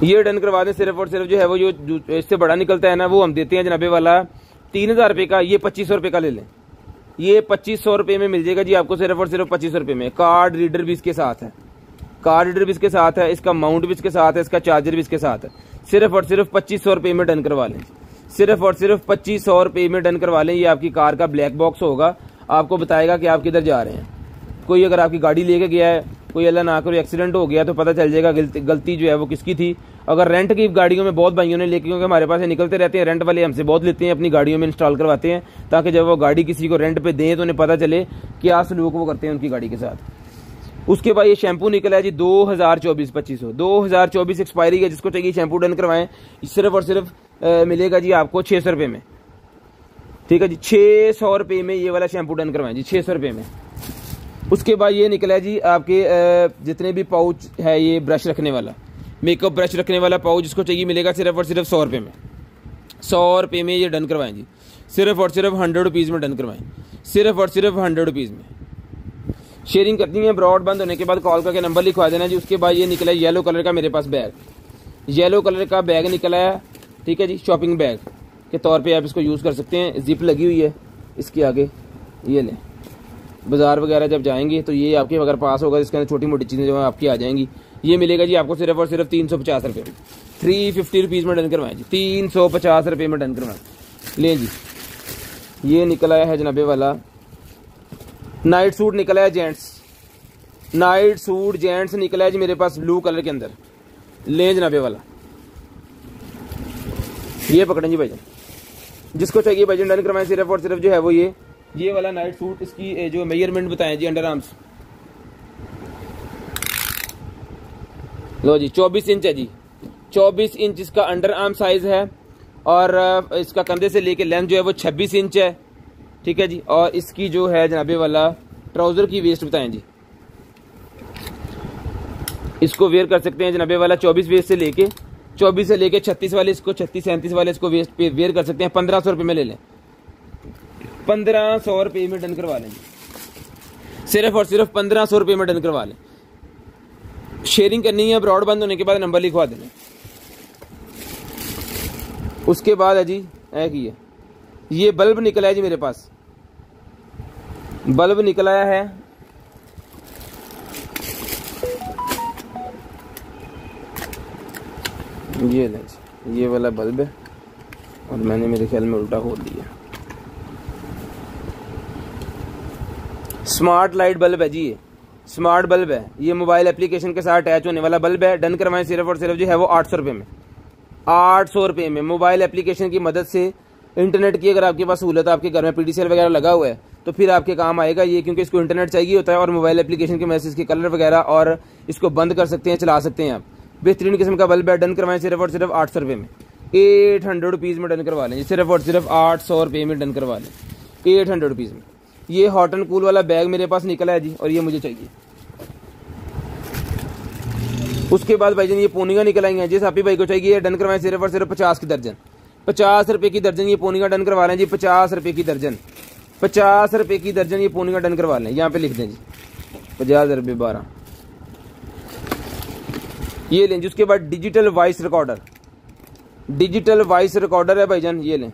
ये डन करवा दें सिर्फ और सिर्फ जो है वो जो इससे बड़ा निकलता है ना वो हम देते हैं जनाबे वाला 3000 रुपये का, ये 2500 रुपये का ले लें, ये 2500 रुपये में मिल जाएगा जी आपको, सिर्फ और सिर्फ 2500 रुपये में। कार्ड रीडर भी इसके साथ है, कार्ड रीडर भी इसके साथ है, इसका माउंट भी इसके साथ है, इसका चार्जर भी इसके साथ है। सिर्फ और सिर्फ 2500 रुपये में डन करवा लें। सिर्फ और सिर्फ 2500 रुपये में डन करवा लें। ये आपकी कार का ब्लैक बॉक्स होगा, आपको बताएगा कि आप किधर जा रहे हैं। कोई अगर आपकी गाड़ी लेके गया है, कोई अल्लाह ना करे एक्सीडेंट हो गया तो पता चल जाएगा गलती जो है वो किसकी थी। अगर रेंट की गाड़ियों में बहुत भाइयों ने लेके, क्योंकि हमारे पास निकलते रहते हैं, रेंट वाले हमसे बहुत लेते हैं, अपनी गाड़ियों में इंस्टॉल करवाते हैं, ताकि जब वो गाड़ी किसी को रेंट पे दें तो उन्हें पता चले क्या सलूक वो करते हैं उनकी गाड़ी के साथ। उसके बाद ये शैम्पू निकला है जी 2024 2500 2024 एक्सपायरी है। जिसको चाहिए शैम्पू डन करवाएं, सिर्फ और सिर्फ मिलेगा जी आपको 600 रुपये में। ठीक है जी, 600 रुपये में ये वाला शैम्पू डन करवाएं जी, 600 रुपये में। उसके बाद ये निकला है जी आपके जितने भी पाउच है, ये ब्रश रखने वाला, मेकअप ब्रश रखने वाला पाउच, जिसको चाहिए मिलेगा सिर्फ और सिर्फ 100 रुपये में। 100 रुपये में ये डन करवाएं जी, सिर्फ और सिर्फ 100 रुपीज़ में डन करवाएं, सिर्फ और सिर्फ 100 रुपीज़ में। शेयरिंग करनी है, ब्रॉड बंद होने के बाद कॉल करके नंबर लिखवा देना जी। उसके बाद ये निकला है येलो कलर का मेरे पास बैग, येलो कलर का बैग निकला है। ठीक है जी, शॉपिंग बैग के तौर पे आप इसको यूज़ कर सकते हैं। जिप लगी हुई है इसके आगे, ये लें। बाज़ार वगैरह जब जाएंगे तो ये आपके अगर पास होगा, इसके अंदर छोटी मोटी चीज़ें जो आपकी आ जाएंगी। ये मिलेगा जी आपको सिर्फ और सिर्फ 350 रुपये में, 350 रुपीज़ में डन करवाएं जी, 350 रुपये में डन करवाएं। लें जी, ये निकला है जनाबे वाला नाइट सूट निकला है जेंट्स, नाइट सूट जेंट्स निकला है जी मेरे पास ब्लू कलर के अंदर। लें जनाबे वाला, ये पकड़ें जी भाईजान, जिसको चाहिए भाईजान डन करवाएं। सिर्फ और सिर्फ जो है वो ये वाला नाइट सूट, इसकी जो मेजरमेंट बताएं जी अंडर आर्म्स, लो जी 24 इंच है जी, 24 इंच इसका अंडर आर्म साइज है। और इसका कंधे से लेके लेंथ जो है वो 26 इंच है। ठीक है जी, और इसकी जो है जनाबे वाला ट्राउजर की वेस्ट बताएं जी, इसको वेयर कर सकते हैं जनाबे वाला 24 वेस्ट से लेके 36 वाले इसको, 36 37 वाले इसको वेस्ट पे वेयर कर सकते हैं। 1500 रुपये में ले लें, 1500 रुपये में डन करवा लें, सिर्फ और सिर्फ 1500 रुपये में डन करवा लें। शेयरिंग करनी है, ब्रॉड बंद होने के बाद नंबर लिखवा देना। उसके बाद है जी ये बल्ब निकला है जी मेरे पास, बल्ब निकला है ये ले, ये वाला बल्ब है और मैंने मेरे ख्याल में उल्टा खोल दिया। स्मार्ट लाइट बल्ब है जी, ये स्मार्ट बल्ब है, ये मोबाइल एप्लीकेशन के साथ अटैच होने वाला बल्ब है। डन करवाएं सिर्फ और सिर्फ जो है वो 800 रुपये में, 800 रुपये में। मोबाइल एप्लीकेशन की मदद से इंटरनेट की अगर आपके पास सहूलत, आपके घर में PDCL वगैरह लगा हुआ है तो फिर आपके काम आएगा ये, क्योंकि इसको इंटरनेट चाहिए होता है और मोबाइल एप्लीकेशन की मदद से इसके कलर वगैरह और इसको बंद कर सकते हैं, चला सकते हैं आप। बेहतरीन किस्म का बल्ब है। डन करवाएं सिर्फ और सिर्फ 800 रुपये में, 800 रुपीज़ में डन करवा लें, सिर्फ और सिर्फ 800 रुपये में डन करवा लें, 800 रुपीज़ में। ये हॉट एंड कूल वाला बैग मेरे पास निकला है जी और ये मुझे चाहिए। उसके बाद भाईजान ये पोनिया निकल आई हैं, जिस आप ही भाई को चाहिए डन करवाएं सिर्फ और सिर्फ 50 की दर्जन, 50 रुपये की दर्जन ये पोनिया डन करवा लें जी, 50 रुपये की दर्जन, 50 रुपये की दर्जन ये पोनिया डन करवा लें। यहाँ पे लिख दें जी 50 रुपये 12, ये लें जी। उसके बाद digital voice recorder, digital voice recorder है भाईजान, ये लें,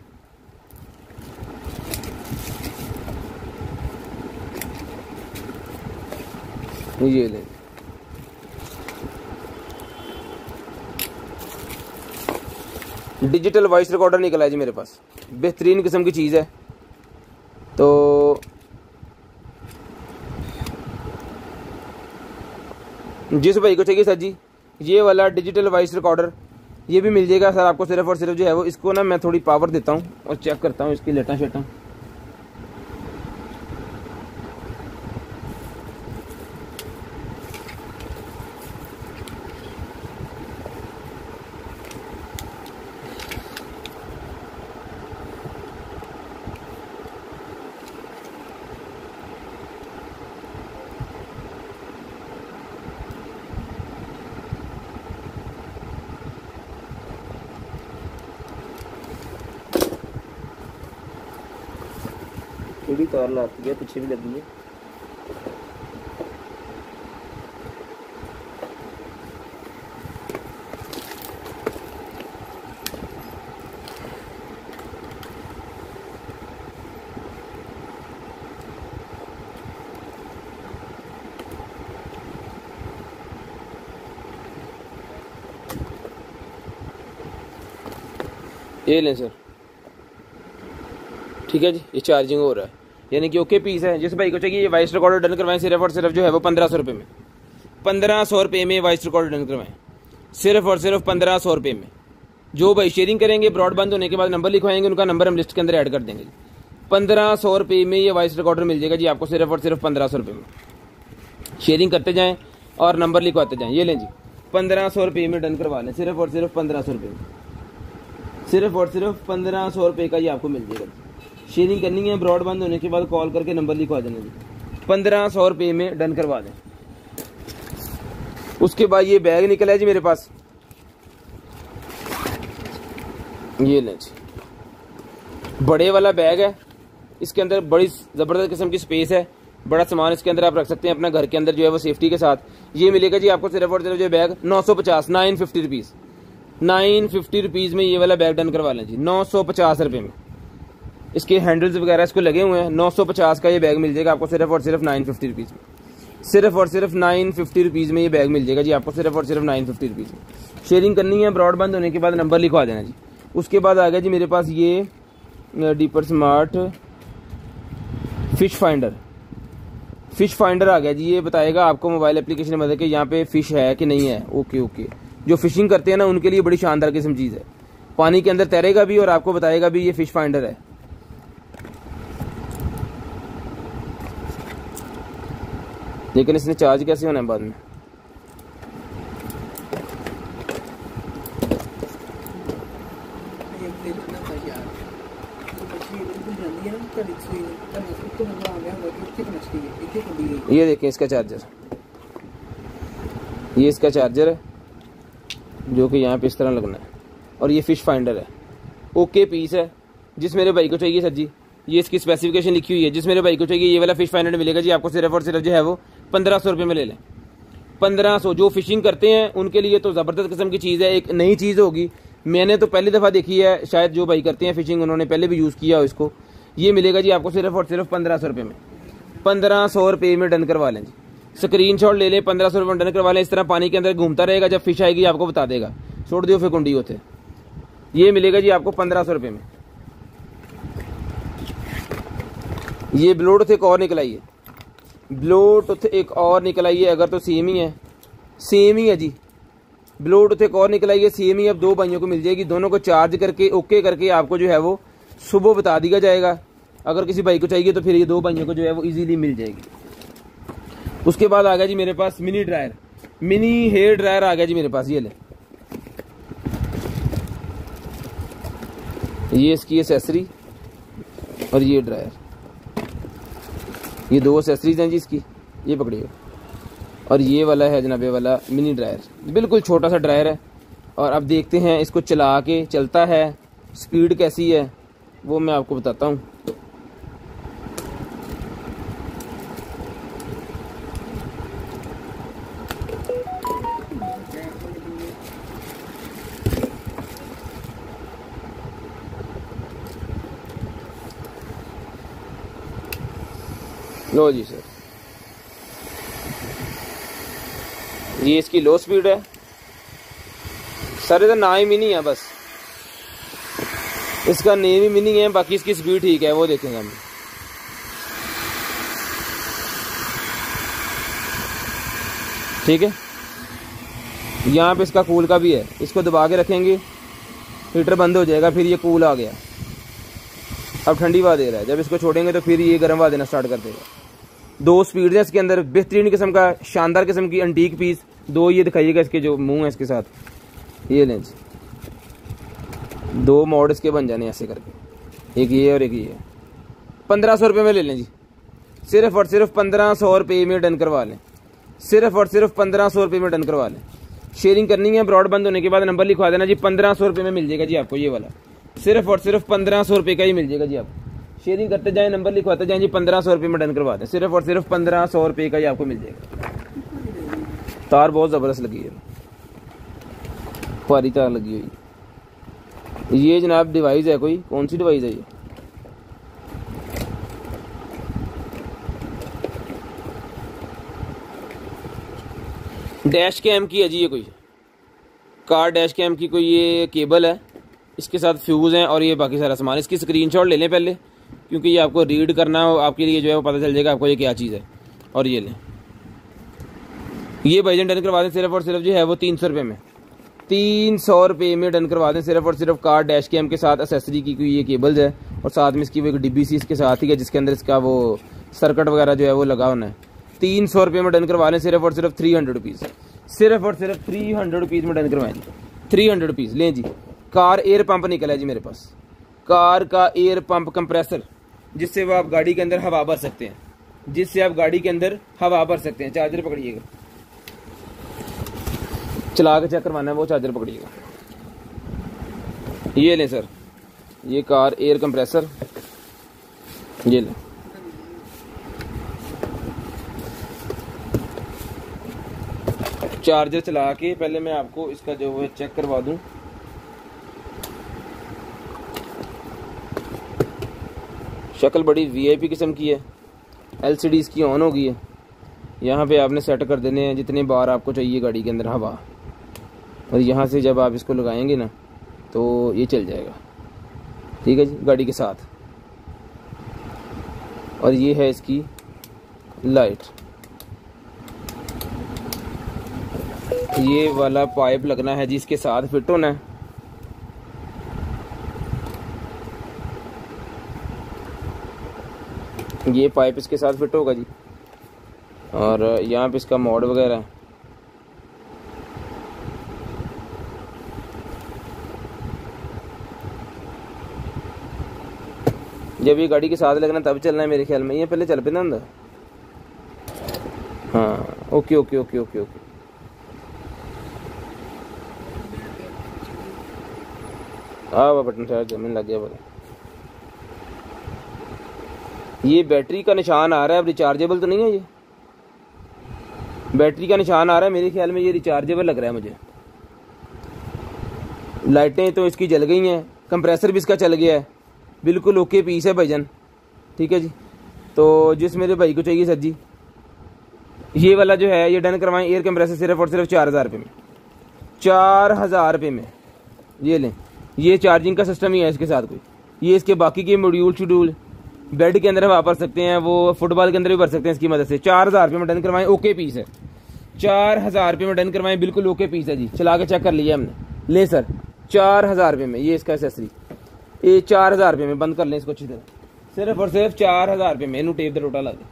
ये लें। डिजिटल वॉइस रिकॉर्डर निकला है जी मेरे पास, बेहतरीन किस्म की चीज़ है। तो जिस भाई को चाहिए सर जी ये वाला डिजिटल वॉइस रिकॉर्डर, ये भी मिल जाएगा सर आपको। सिर्फ और सिर्फ जो है वो, इसको ना मैं थोड़ी पावर देता हूँ और चेक करता हूँ इसकी लेटा शेटा। थोड़ी तार लाती है, पीछे भी लगी है। ये लें सर, ठीक है जी, ये चार्जिंग हो रहा है, यानी कि ओके पीस है। जिस भाई को चाहिए ये वॉइस रिकॉर्डर डन करवाएं, सिर्फ और सिर्फ जो है वो 1500 रुपये में, 1500 रुपये में वॉइस रिकॉर्डर डन करवाएं, सिर्फ और सिर्फ 1500 रुपये में। जो भाई शेयरिंग करेंगे ब्रॉड बंद होने के बाद नंबर लिखवाएंगे, उनका नंबर हम लिस्ट के अंदर ऐड कर देंगे। 1500 रुपये में ये वॉइस रिकॉर्डर मिल जाएगा जी आपको, सिर्फ और सिर्फ 1500 रुपये में। शेयरिंग करते जाएँ और नंबर लिखवाते जाएँ। ये लें जी, 1500 रुपये में डन करवा लें, सिर्फ और सिर्फ 1500 रुपये में, सिर्फ और सिर्फ 1500 रुपये का ये आपको मिल जाएगा। शेयरिंग करनी है, ब्रॉड बंद होने के बाद कॉल करके नंबर लिखवा देना जी, 1500 रुपये में डन करवा दें। उसके बाद ये बैग निकला है जी मेरे पास, ये लें जी, बड़े वाला बैग है। इसके अंदर बड़ी ज़बरदस्त किस्म की स्पेस है, बड़ा सामान इसके अंदर आप रख सकते हैं अपना घर के अंदर जो है वो सेफ्टी के साथ। ये मिलेगा जी आपको सिर्फ और सिर्फ जो बैग 950, 950 रुपीज़, 950 रुपीज़ में ये वाला बैग डन करवा लें जी, 950 रुपये में। इसके हैंडल्स वगैरह इसको लगे हुए हैं, 950 का ये बैग मिल जाएगा आपको सिर्फ और सिर्फ 950 रुपीज़ में, सिर्फ और सिर्फ 950 रुपीज़ में ये बैग मिल जाएगा जी आपको, सिर्फ और सिर्फ 950 रुपीज़ में। शेयरिंग करनी है, ब्रॉड बंद होने के बाद नंबर लिखवा देना जी। उसके बाद आ गया जी मेरे पास ये deeper smart fish finder, fish finder आ गया जी। ये बताएगा आपको मोबाइल एप्लीकेशन में कि यहाँ पे फिश है कि नहीं है। ओके ओके, जो फिशिंग करते हैं ना उनके लिए बड़ी शानदार किस्म चीज़ है, पानी के अंदर तैरेगा भी और आपको बताएगा भी ये फिश फाइंडर है। लेकिन इसने चार्ज कैसे होना है बाद में। ये देखें इसका चार्जर, ये इसका चार्जर है जो कि यहाँ पे इस तरह लगना है, और ये फिश फाइंडर है। ओके पीस है। जिस मेरे भाई को चाहिए सर जी, ये इसकी स्पेसिफिकेशन लिखी हुई है, जिस मेरे भाई को चाहिए ये वाला फिश फाइंडर मिलेगा जी आपको सिर्फ और सिर्फ जो है वो 1500 रुपये में ले लें। 1500। जो फिशिंग करते हैं उनके लिए तो ज़बरदस्त किस्म की चीज़ है, एक नई चीज़ होगी। मैंने तो पहली दफ़ा देखी है, शायद जो भाई करते हैं फिशिंग उन्होंने पहले भी यूज़ किया हो इसको। ये मिलेगा जी आपको सिर्फ और सिर्फ 1500 रुपये में, 1500 रुपये में डन करवा लें जी। स्क्रीनशॉट ले लें, 1500 रुपये में डन करवा लें। इस तरह पानी के अंदर घूमता रहेगा, जब फिश आएगी आपको बता देगा, छोड़ दियो फिर कुंडी होते। ये मिलेगा जी आपको 1500 रुपये में। ये ब्लूटूथ एक और निकल आई है, ब्लूटूथ एक और निकल आई है, अगर तो सेम ही है, सेम ही है जी। ब्लूटूथ एक और निकल आई है, सेम ही। अब दो भाइयों को मिल जाएगी, दोनों को चार्ज करके ओके करके आपको जो है वो सुबह बता दिया जाएगा। अगर किसी भाई को चाहिए तो फिर ये दो भाइयों को जो है वो इजीली मिल जाएगी। उसके बाद आ गया जी मेरे पास mini dryer, mini hair dryer आ गया जी मेरे पास। ये ले, ये इसकी एसेसरी और ये ड्रायर, ये दो एसेसरीज हैं जी इसकी, ये पकड़िए। और ये वाला है जनाबे वाला मिनी ड्रायर, बिल्कुल छोटा सा ड्रायर है। और अब देखते हैं इसको चला के चलता है, स्पीड कैसी है वो मैं आपको बताता हूँ। लो जी सर, ये इसकी लो स्पीड है सर, इधर ना ही मिनी है, बस इसका नेम ही मिनी है, बाकी इसकी स्पीड ठीक है, वो देखेंगे हम। ठीक है, यहाँ पे इसका कूल का भी है, इसको दबा के रखेंगे, हीटर बंद हो जाएगा, फिर ये कूल आ गया, अब ठंडी हवा दे रहा है। जब इसको छोड़ेंगे तो फिर ये गर्म हवा देना स्टार्ट कर देगा। दो स्पीड है इसके अंदर, बेहतरीन किस्म का, शानदार किस्म की एंटीक पीस। दो ये दिखाइएगा इसके जो मुंह है इसके साथ, ये लें जी, दो मोड इसके बन जाने ऐसे करके, एक ये और एक ये। 1500 रुपये में ले लें जी, सिर्फ और सिर्फ 1500 रुपये में डन करवा लें, सिर्फ और सिर्फ 1500 रुपये में डन करवा लें। शेयरिंग करनी है, ब्रॉड बंद होने के बाद नंबर लिखवा देना जी, 1500 रुपये में मिल जाएगा जी आपको ये वाला, सिर्फ और सिर्फ 1500 रुपये का ही मिल जाएगा जी आपको। शेयरिंग करते जाएं, नंबर लिखवाते जाएं जी, 1500 रुपये में डन करवा दें, सिर्फ और सिर्फ 1500 रुपये का ही आपको मिल जाएगा। तार बहुत ज़बरदस्त लगी है, भारी तार लगी हुई। ये जनाब डिवाइस है, कोई कौन सी डिवाइस है ये? डैश कैम की है जी, ये कोई कार डैश कैम की कोई ये केबल है, इसके साथ फ्यूज़ हैं और ये बाकी सारा सामान। इसकी स्क्रीनशॉट ले लें पहले, क्योंकि ये आपको रीड करना हो, आपके लिए जो है वो पता चल जाएगा आपको ये क्या चीज़ है। और ये लें, ये भाईजान डन करवा दें सिर्फ और सिर्फ जो है वो 300 रुपये में, 300 रुपये में डन करवा दें सिर्फ और सिर्फ। कार डैश कैम के साथ एसेसरी की ये केबल्स है और साथ में इसकी वो एक डिब्बी सी इसके साथ ही है जिसके अंदर इसका वो सर्किट वगैरह जो है वो लगा होना है। 300 रुपये में डन करवा लें सिर्फ और सिर्फ 300 रुपीज़, सिर्फ और सिर्फ 300 रुपीज़ में डन करवाएं जी, 300 रुपीज़ लें जी। कार एयर पंप निकला है जी मेरे पास, कार का एयर पंप कंप्रेसर, जिससे वो आप गाड़ी के अंदर हवा भर सकते हैं, जिससे आप गाड़ी के अंदर हवा भर सकते हैं। चार्जर पकड़िएगा, चला के चेक करवाना है वो चार्जर पकड़िएगा। ये लें सर, ये कार एयर कंप्रेसर, ये लें। चार्जर चला के पहले मैं आपको इसका जो है चेक करवा दूं। शक्ल बड़ी वीआईपी किस्म की है, एलसीडी इसकी ऑन हो गई है। यहाँ पे आपने सेट कर देने हैं जितने बार आपको चाहिए गाड़ी के अंदर हवा, और यहाँ से जब आप इसको लगाएंगे ना तो ये चल जाएगा, ठीक है जी, गाड़ी के साथ। और ये है इसकी लाइट, ये वाला पाइप लगना है जी इसके साथ फिट होना है। ये पाइप इसके साथ फिट होगा जी, और यहाँ पे इसका मोड वगैरह है। जब ये गाड़ी के साथ लगना तब चलना है मेरे ख्याल में, ये पहले चल पे ना अंदर। हाँ okay okay okay okay okay. हाँ बटन शायद जमीन लग गया बोले। ये बैटरी का निशान आ रहा है, अब रिचार्जेबल तो नहीं है, ये बैटरी का निशान आ रहा है, मेरे ख्याल में ये रिचार्जेबल लग रहा है मुझे। लाइटें तो इसकी जल गई हैं, कंप्रेसर भी इसका चल गया है, बिल्कुल ओके पीस है भाईजान, ठीक है जी। तो जिस मेरे भाई को चाहिए सर जी, ये वाला जो है ये डन करवाएं एयर कंप्रेसर सिर्फ और सिर्फ 4000 रुपये में, 4000 रुपये में। ये लें, ये चार्जिंग का सिस्टम ही है इसके साथ कोई, ये इसके बाकी के मॉड्यूल शेड्यूल बेड के अंदर आप भर सकते हैं, वो फुटबॉल के अंदर भी भर सकते हैं इसकी मदद से। 4000 रुपये में डन करवाएं, ओके पीस है, 4000 रुपये में डन करवाएं, बिल्कुल ओके पीस है जी। चला के चेक कर लिया हमने, ले सर 4000 रुपये में ये इसका एसेसरी, ये 4000 रुपये में। बंद कर लें इसको अच्छी तरह, सिर्फ और सिर्फ 4000 रुपये में। इनू टेप द टोटा ला दे,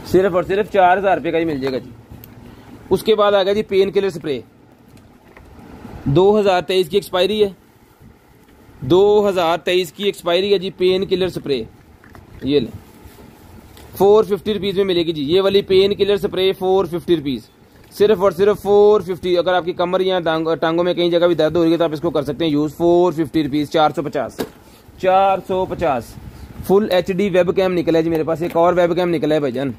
सिर्फ और सिर्फ 4000 रुपये का ही मिल जाएगा जी। उसके बाद आ गया जी पेन किलर स्प्रे, 2023 की एक्सपायरी है, 2023 की एक्सपायरी है जी पेन किलर स्प्रे। ये ले 450 रुपीज़ में मिलेगी जी, ये वाली पेन किलर स्प्रे 450 रुपीज़, सिर्फ और सिर्फ 450। अगर आपकी कमर या टांगों में कहीं जगह भी दर्द हो रही है तो आप इसको कर सकते हैं use. 450 rupees, 450। Full HD web cam निकला है जी मेरे पास, एक और वेब कैम निकला है भाईजान,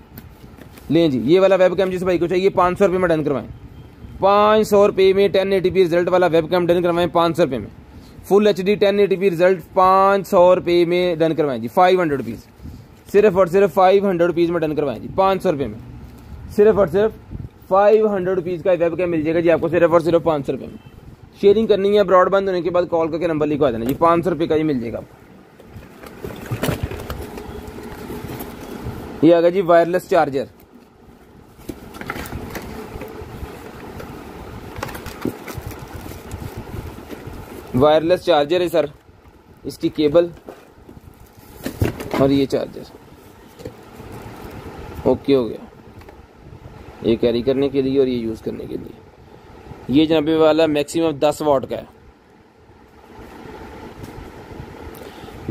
लें जी। ये वाला वेब कैम जिस भाई को चाहिए 500 रुपये में डन करवाएं, 500 रुपये में 1080p रिजल्ट वाला वेब कैम डन करवाएं 500 रुपये में। फुल HD 1080p रिजल्ट 500 रुपये में डन करवाएं जी, 500 रुपीज़, सिर्फ और सिर्फ 500 रुपीज़ में डन करवाएं जी, 500 रुपये में। सिर्फ और सिर्फ 500 रुपीज़ का वेब कैम मिल जाएगा जी आपको, सिर्फ और सिर्फ 500 रुपये में। शेयरिंग करनी है, ब्रॉडबैंड होने के बाद कॉल करके नंबर लिखवा देना जी, 500 रुपये का ही मिल जाएगा आपको। ये आ गया जी वायरलेस चार्जर, वायरलेस चार्जर है सर, इसकी केबल और ये चार्जर ओके हो गया, ये कैरी करने के लिए और ये यूज़ करने के लिए। ये जनाबे वाला मैक्सिमम 10 वाट का है,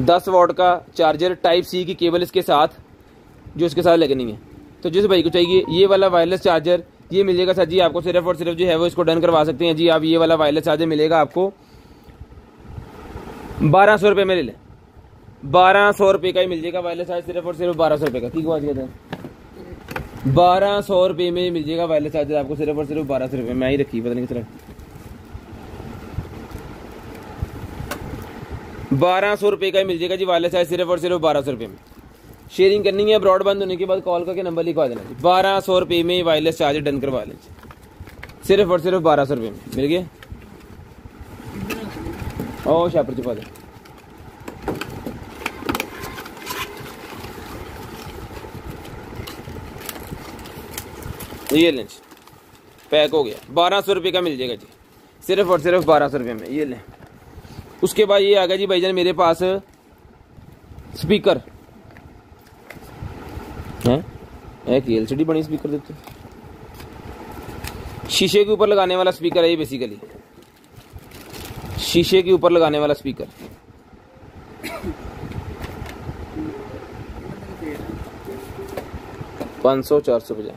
10 वाट का चार्जर, टाइप C की केबल इसके साथ जो इसके साथ लगनी है। तो जिस भाई को चाहिए ये वाला वायरलेस चार्जर, ये मिल जाएगा सर जी आपको, सिर्फ और सिर्फ जो है वो इसको डन करवा सकते हैं जी आप। ये वाला वायरलेस चार्जर मिलेगा आपको 1200 रुपये में, ले लें 1200 रुपये का ही मिल जाएगा वायरलेस चार्जर, सिर्फ और सिर्फ 1200 रुपये का। ठीक है, 1200 रुपये में मिल जाएगा वायरलेस चार्जर आपको, सिर्फ और सिर्फ 1200 रुपये में। ही रखी पता नहीं किस तरह, 1200 रुपये का ही मिल जाएगा जी वायरलेस चार्जर, सिर्फ और सिर्फ 1200 रुपये में। शेयरिंग करनी है, ब्रॉडबैंड होने के बाद कॉल करके नंबर लिखवा देना जी, 1200 रुपये में वायरलेस चार्जर डन करवा लें, सिर्फ और सिर्फ 1200 रुपये में मिल गया। ओ शापर छुपा दे। ये लें, पैक हो गया, 1200 रुपये का मिल जाएगा जी, सिर्फ और सिर्फ 1200 रुपये में। ये लें। उसके बाद ये आ गया जी भाईजान मेरे पास स्पीकर है, एक LCD बड़ी स्पीकर देते, शीशे के ऊपर लगाने वाला स्पीकर है ये, बेसिकली शीशे के ऊपर लगाने वाला स्पीकर। $500-450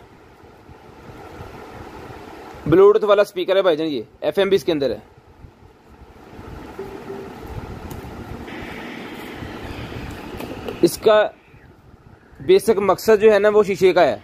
ब्लूटूथ वाला स्पीकर है भाईजान, ये FM भी इसके अंदर है। इसका बेसिक मकसद जो है ना वो शीशे का है।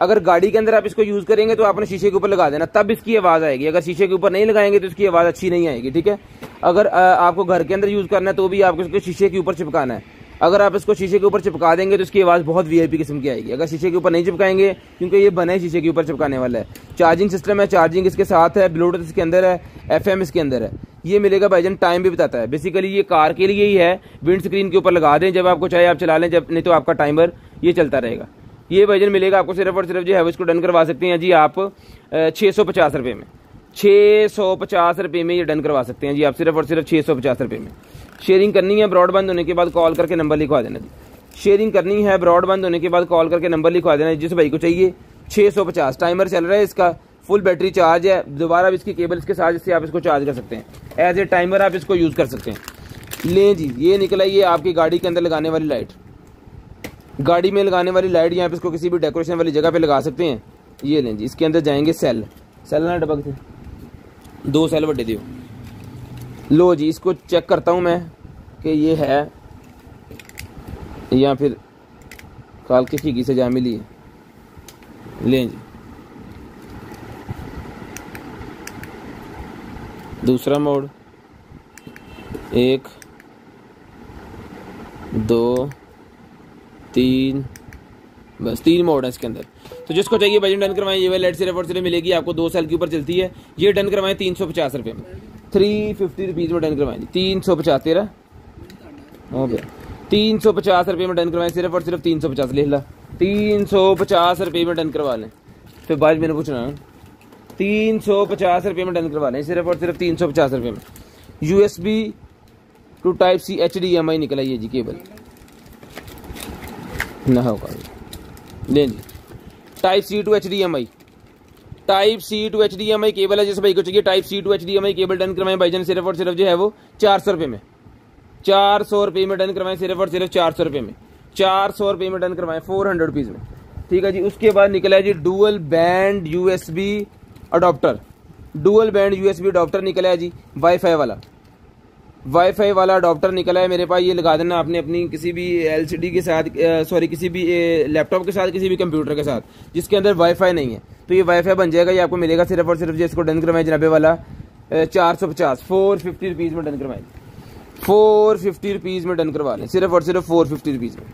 अगर गाड़ी के अंदर आप इसको यूज करेंगे तो आपने शीशे के ऊपर लगा देना, तब इसकी आवाज़ आएगी। अगर शीशे के ऊपर नहीं लगाएंगे तो इसकी आवाज़ अच्छी नहीं आएगी, ठीक है। अगर आपको घर के अंदर यूज करना है तो भी आपको इसको शीशे के ऊपर चिपकाना है। अगर आप इसको शीशे के ऊपर चिपका देंगे तो इसकी आवाज़ बहुत VIP किस्म की आएगी। अगर शीशे के ऊपर नहीं चिपकाएंगे, क्योंकि ये बना है शीशे के ऊपर चिपकाने वाला है। चार्जिंग सिस्टम है, चार्जिंग इसके साथ है, ब्लूटूथ इसके अंदर है, FM इसके अंदर है। ये मिलेगा भाईजान, टाइम भी बताता है। बेसिकली ये कार के लिए ही है, विंड स्क्रीन के ऊपर लगा दें, जब आपको चाहे आप चला लें, जब नहीं तो आपका टाइमर ये चलता रहेगा। ये भाईजान मिलेगा आपको सिर्फ और सिर्फ जो है वो इसको डन करवा सकते हैं जी आप 650 रुपये में। 650 रुपये में ये डन करवा सकते हैं जी आप, सिर्फ और सिर्फ 650 रुपये में। शेयरिंग करनी है, ब्रॉडबैंड होने के बाद कॉल करके नंबर लिखवा देना जी। शेयरिंग करनी है, ब्रॉडबैंड होने के बाद कॉल करके नंबर लिखवा देना जिस भाई को चाहिए। 650 टाइमर चल रहा है इसका, फुल बैटरी चार्ज है। दोबारा इसकी केबल इसके साथ, जिससे आप इसको चार्ज कर सकते हैं। एज ए टाइमर आप इसको यूज़ कर सकते हैं। लें जी, ये निकला ये आपकी गाड़ी के अंदर लगाने वाली लाइट, गाड़ी में लगाने वाली लाइट। यहाँ पे इसको किसी भी डेकोरेशन वाली जगह पे लगा सकते हैं। ये लें जी, इसके अंदर जाएंगे सेल ना डबक थे, 2 सेल बड़े दियो। लो जी, इसको चेक करता हूँ मैं कि ये है या फिर काल की फीकी से जा मिली है। लें जी, दूसरा मोड, 1 2 3, बस 3 मोड है इसके अंदर। तो जिसको चाहिए भाई डन करवाएं। ये वाली लाइट सिर्फ और सिर्फ मिलेगी आपको 2 साल के ऊपर चलती है। ये डन करवाएं 350 रुपये में, 350 रुपीज़ में डन करवाएं। 350 तेरा हो गया, 350 रुपये में डन करवाएं, सिर्फ और सिर्फ 350 ले ला। 350 रुपये में डन करवा लें। फिर बाद मैंने पूछना 350 रुपये में डन करवा लें, सिर्फ और सिर्फ 350 रुपये में। USB to Type-C HDMI निकला ये जी केबल ना होगा। लें जी, Type-C to HDMI, Type-C to HDMI cable है। जिस भाई को चाहिए Type-C to HDMI cable done करवाएं भाईजान, सिर्फ और सिर्फ जो है वो 400 रुपये में। 400 रुपये में डन करवाएं, सिर्फ और सिर्फ 400 रुपये में। 400 रुपये में डन करवाएं, 400 रुपीज़ में, ठीक है जी। उसके बाद निकला है जी dual band USB adapter, dual band USB adapter निकला है जी। वाईफाई वाला अडोप्टर निकला है मेरे पास। ये लगा देना आपने अपनी किसी भी LCD के साथ, सॉरी किसी भी लैपटॉप के साथ, किसी भी कंप्यूटर के साथ जिसके अंदर वाईफाई नहीं है, तो ये वाईफाई बन जाएगा। ये आपको मिलेगा सिर्फ और सिर्फ जिसको डन करवाएं जनाबे वाला 450, 450 रुपीज़ में डन करवाएं। 450 रुपीज़ में डन करवा लें, सिर्फ और सिर्फ 450 रुपीज़ में।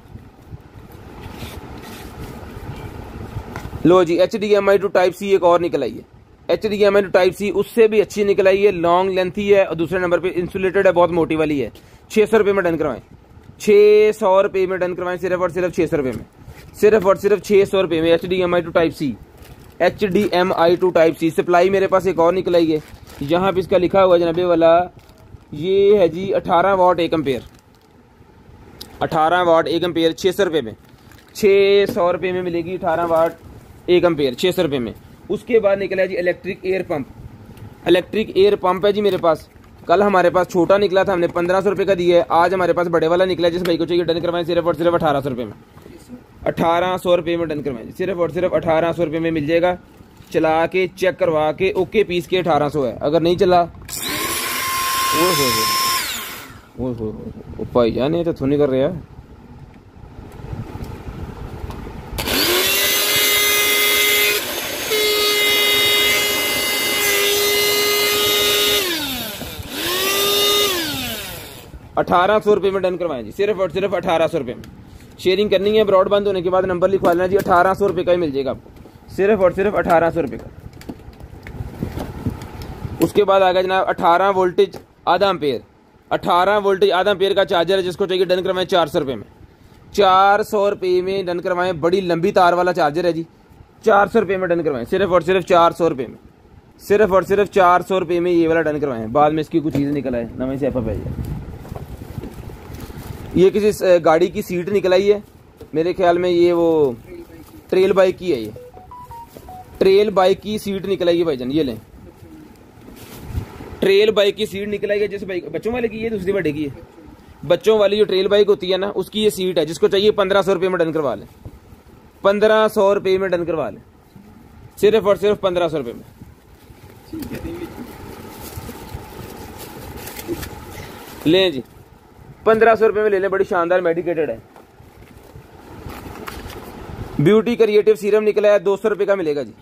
लो जी, HDMI to Type-C एक और निकल आई है। HDMI to Type-C उससे भी अच्छी निकल आई है, लॉन्ग लेंथी है और दूसरे नंबर पे इंसुलेटेड है, बहुत मोटी वाली है। 600 रुपये में डन करवाएं, 600 रुपये में डन करवाएं, सिर्फ और सिर्फ 600 रुपये में, सिर्फ और सिर्फ 600 रुपये में। HDMI to Type-C, HDMI to Type-C supply मेरे पास एक और निकल आई है। यहाँ पे इसका लिखा हुआ है जनाबे वाला, ये है जी 18 वाट 1 एम्पेयर, 18 वाट 1 एम्पेयर 600 रुपये में। 600 रुपये में मिलेगी 18 वाट 1 एम्पेयर 600 रुपये में। उसके बाद निकला है जी electric air pump, electric air pump है जी मेरे पास। कल हमारे पास छोटा निकला था, हमने 1500 रुपये का दिया है। आज हमारे पास बड़े वाला निकला है, जिस भाई को चाहिए डन करवाएं, सिर्फ और सिर्फ 1800 रुपये में। 1800 रुपये में डन करवाएं, सिर्फ और सिर्फ 1800 रुपये में मिल जाएगा। चला के चेक करवा के ओके पीस के 1800 है। अगर नहीं चला ओ भाई जान ये तो थोड़ी कर रहे हैं। ₹1800 रुपये में डन करवाएं जी, सिर्फ और सिर्फ 1800 रुपये में। शेयरिंग करनी है, ब्रॉडबैंड होने के बाद नंबर लिखवा लेना जी। 1800 रुपये का ही मिल जाएगा आपको, सिर्फ और सिर्फ 1800 रुपये का। उसके बाद आ गया जनाब 18 वोल्टेज आधा एम्पेयर, 18 वोल्टेज आधा एम्पेयर का चार्जर है, जिसको चाहिए डन करवाएं 400 रुपये में, 400 रुपये में डन करवाएं। बड़ी लंबी तार वाला चार्जर है जी, 400 रुपये में डन करवाएं, सिर्फ और सिर्फ 400 रुपये में, सिर्फ और सिर्फ 400 रुपये में ये वाला डन करवाएं। बाद में इसकी कुछ चीज़ निकल आए नवे से एफ है। ये किसी गाड़ी की सीट निकल आई है मेरे ख्याल में, ये वो ट्रेल बाइक की है, ये ट्रेल बाइक की सीट निकल आई है भाईजान। ये लें, ट्रेल बाइक की सीट निकल आई है। जिस बाइक बच्चों वाले की है, दूसरी बड़े की है, बच्चों वाली जो ट्रेल बाइक होती है ना, उसकी ये सीट है। जिसको चाहिए 1500 रुपये में डन करवा लें, 1500 रुपये में डन करवा लें, सिर्फ और सिर्फ 1500 रुपये में। लें जी, 1500 रुपये में ले लें, बड़ी शानदार मेडिकेटेड है। ब्यूटी क्रिएटिव सीरम निकला है, 200 रुपये का मिलेगा जी।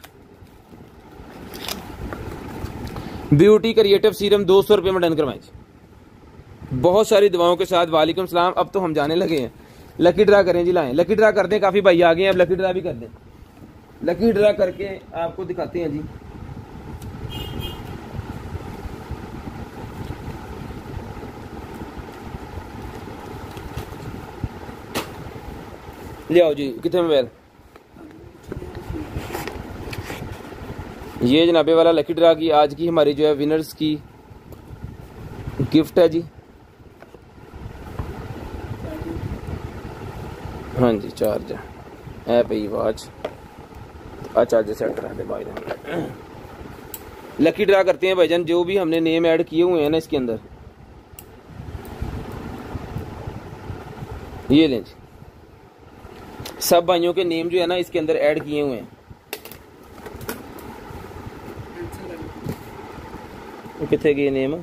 ब्यूटी क्रिएटिव सीरम 200 रुपये में डन करवाएं जी, बहुत सारी दवाओं के साथ। वालेकुम सलाम। अब तो हम जाने लगे हैं, लकी ड्रा करें जी, लाएं लकी ड्रा कर दें। काफ़ी भाई आ गए हैं, अब लकी ड्रा भी कर दें। लकी ड्रा करके आपको दिखाते हैं जी। ले आओ जी, कितने मोबाइल। ये जनाबे वाला लकी ड्रा की आज की हमारी जो है विनर्स की गिफ्ट है जी। हाँ जी, चार्जर है भाई, वॉच चार्जर सेट करा दे भाई। लकी ड्रा करते हैं भाईजान, जो भी हमने नेम ऐड किए हुए हैं ना इसके अंदर। ये लें जी, सब भाइयों के नेम जो है ना इसके अंदर ऐड किए हुए हैं। कितने गए नेम,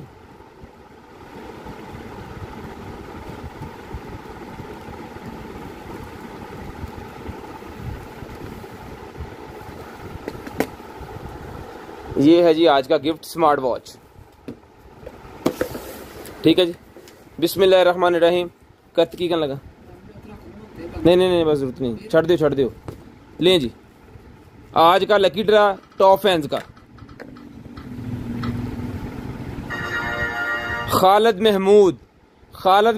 ये है जी आज का गिफ्ट, स्मार्ट वॉच। ठीक है जी, बिस्मिल्लाहिर्रहमानिर्रहीम। कत की कन लगा, नहीं बस जरूरत नहीं, छड़ दो। लें जी, आज का लकी ड्रा टॉप फैंस का खालिद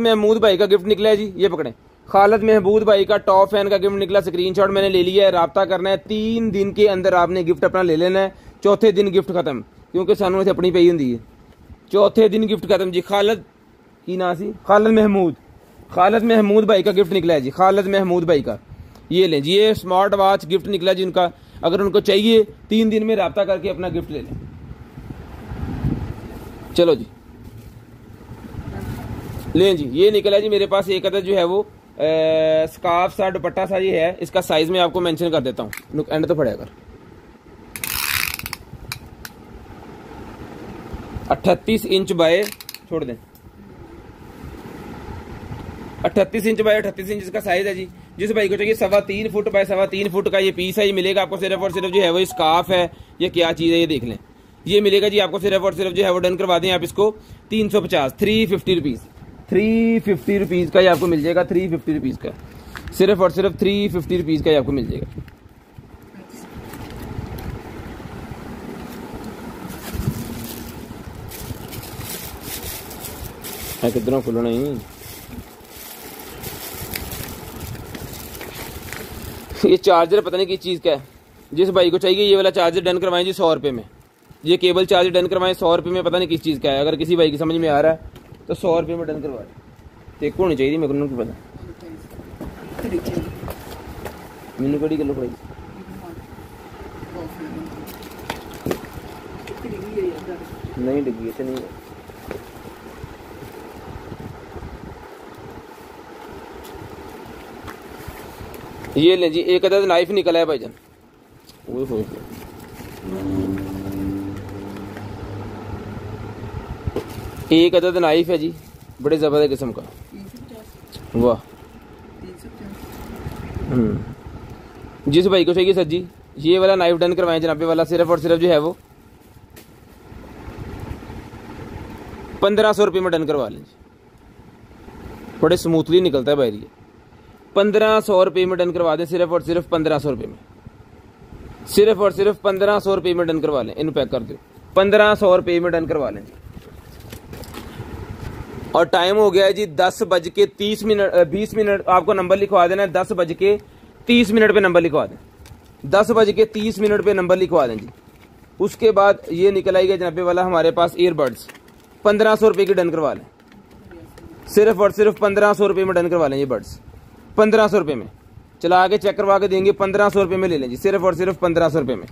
महमूद भाई का गिफ्ट निकला है जी। ये पकड़ें, खालिद महमूद भाई का टॉप फैन का गिफ्ट निकला। स्क्रीनशॉट मैंने ले लिया है, राब्ता करना है। 3 दिन के अंदर आपने गिफ्ट अपना ले लेना है, चौथे दिन गिफ्ट खत्म, क्योंकि सानू इत्थे अपनी पई हुंदी है। चौथे दिन गिफ्ट खत्म जी। खालिद की ना सी, खालिद महमूद भाई का गिफ्ट निकला है जी, खालिद महमूद भाई का। ये लें जी, ये स्मार्ट वॉच गिफ्ट निकला जी उनका। अगर उनको चाहिए 3 दिन में राब्ता करके अपना गिफ्ट ले लें। चलो जी, लें जी, ये निकला जी मेरे पास एक अदर जो है वो स्कार्फ सा दुपट्टा सा ये है। इसका साइज मैं आपको मेंशन कर देता हूँ, एंड तो पड़ेगा 38 इंच बाय, छोड़ दें, 38 इंच बाय 38 इंच इसका साइज है जी। जिस भाई को चाहिए 3.25 फुट बाय 3.25 फुट का ये पीस है, ये मिलेगा आपको सिर्फ और सिर्फ जो है वो स्कार्फ है। ये क्या चीज़ है ये देख लें, ये मिलेगा जी आपको सिर्फ और सिर्फ जो है वो डन करवा दें आप इसको 350, 350 रुपीज़, 350 रुपीज़ का ये आपको मिल जाएगा। 350 रुपीज़ का, सिर्फ और सिर्फ 350 रुपीज़ का ये आपको मिल जाएगा। कितना खुलो नहीं, ये चार्जर पता नहीं किस चीज़ का है। जिस भाई को चाहिए ये वाला चार्जर डन करवाएं जी 100 रुपये में। ये केबल चार्जर डन करवाएं 100 रुपये में, पता नहीं किस चीज़ का है। अगर किसी भाई की समझ में आ रहा है तो 100 रुपये में डन करवाए। एक होनी चाहिए मेरे को पता, मैनू कड़ी किलो पड़ी नहीं डिगी ऐसे नहीं है। ये लें जी, एक अदद नाइफ निकला है भाईजान। एक अदद नाइफ है जी, बड़े जबरदस्त किस्म का, वाह। जिस भाई को चाहिए सर जी ये वाला नाइफ डन करवाएं जनाबे वाला, सिर्फ और सिर्फ जो है वो 1500 रुपये में डन करवा लें। बड़े स्मूथली निकलता है भाई, ये 1500 रुपये में डन करवा दें, सिर्फ और सिर्फ 1500 रुपये में, सिर्फ और सिर्फ 1500 रुपये में डन करवा लें। इन पैक कर दो 1500 रुपये में डन करवा लें। और टाइम हो गया है जी 10:30 20 मिनट। आपको नंबर लिखवा देना है 10:30 पे नंबर लिखवा दें। 10:30 पे नंबर लिखवा दें जी। उसके बाद ये निकल आएगा जनाबे वाला हमारे पास ईयरबड्स 1500 रुपये की डन करवा लें। सिर्फ और सिर्फ 1500 रुपये में डन करवा लें ये बड्स 1500 रुपये में। चला आगे चेक करवा के देंगे 1500 रुपये में ले लें जी। सिर्फ और सिर्फ 1500 रुपये में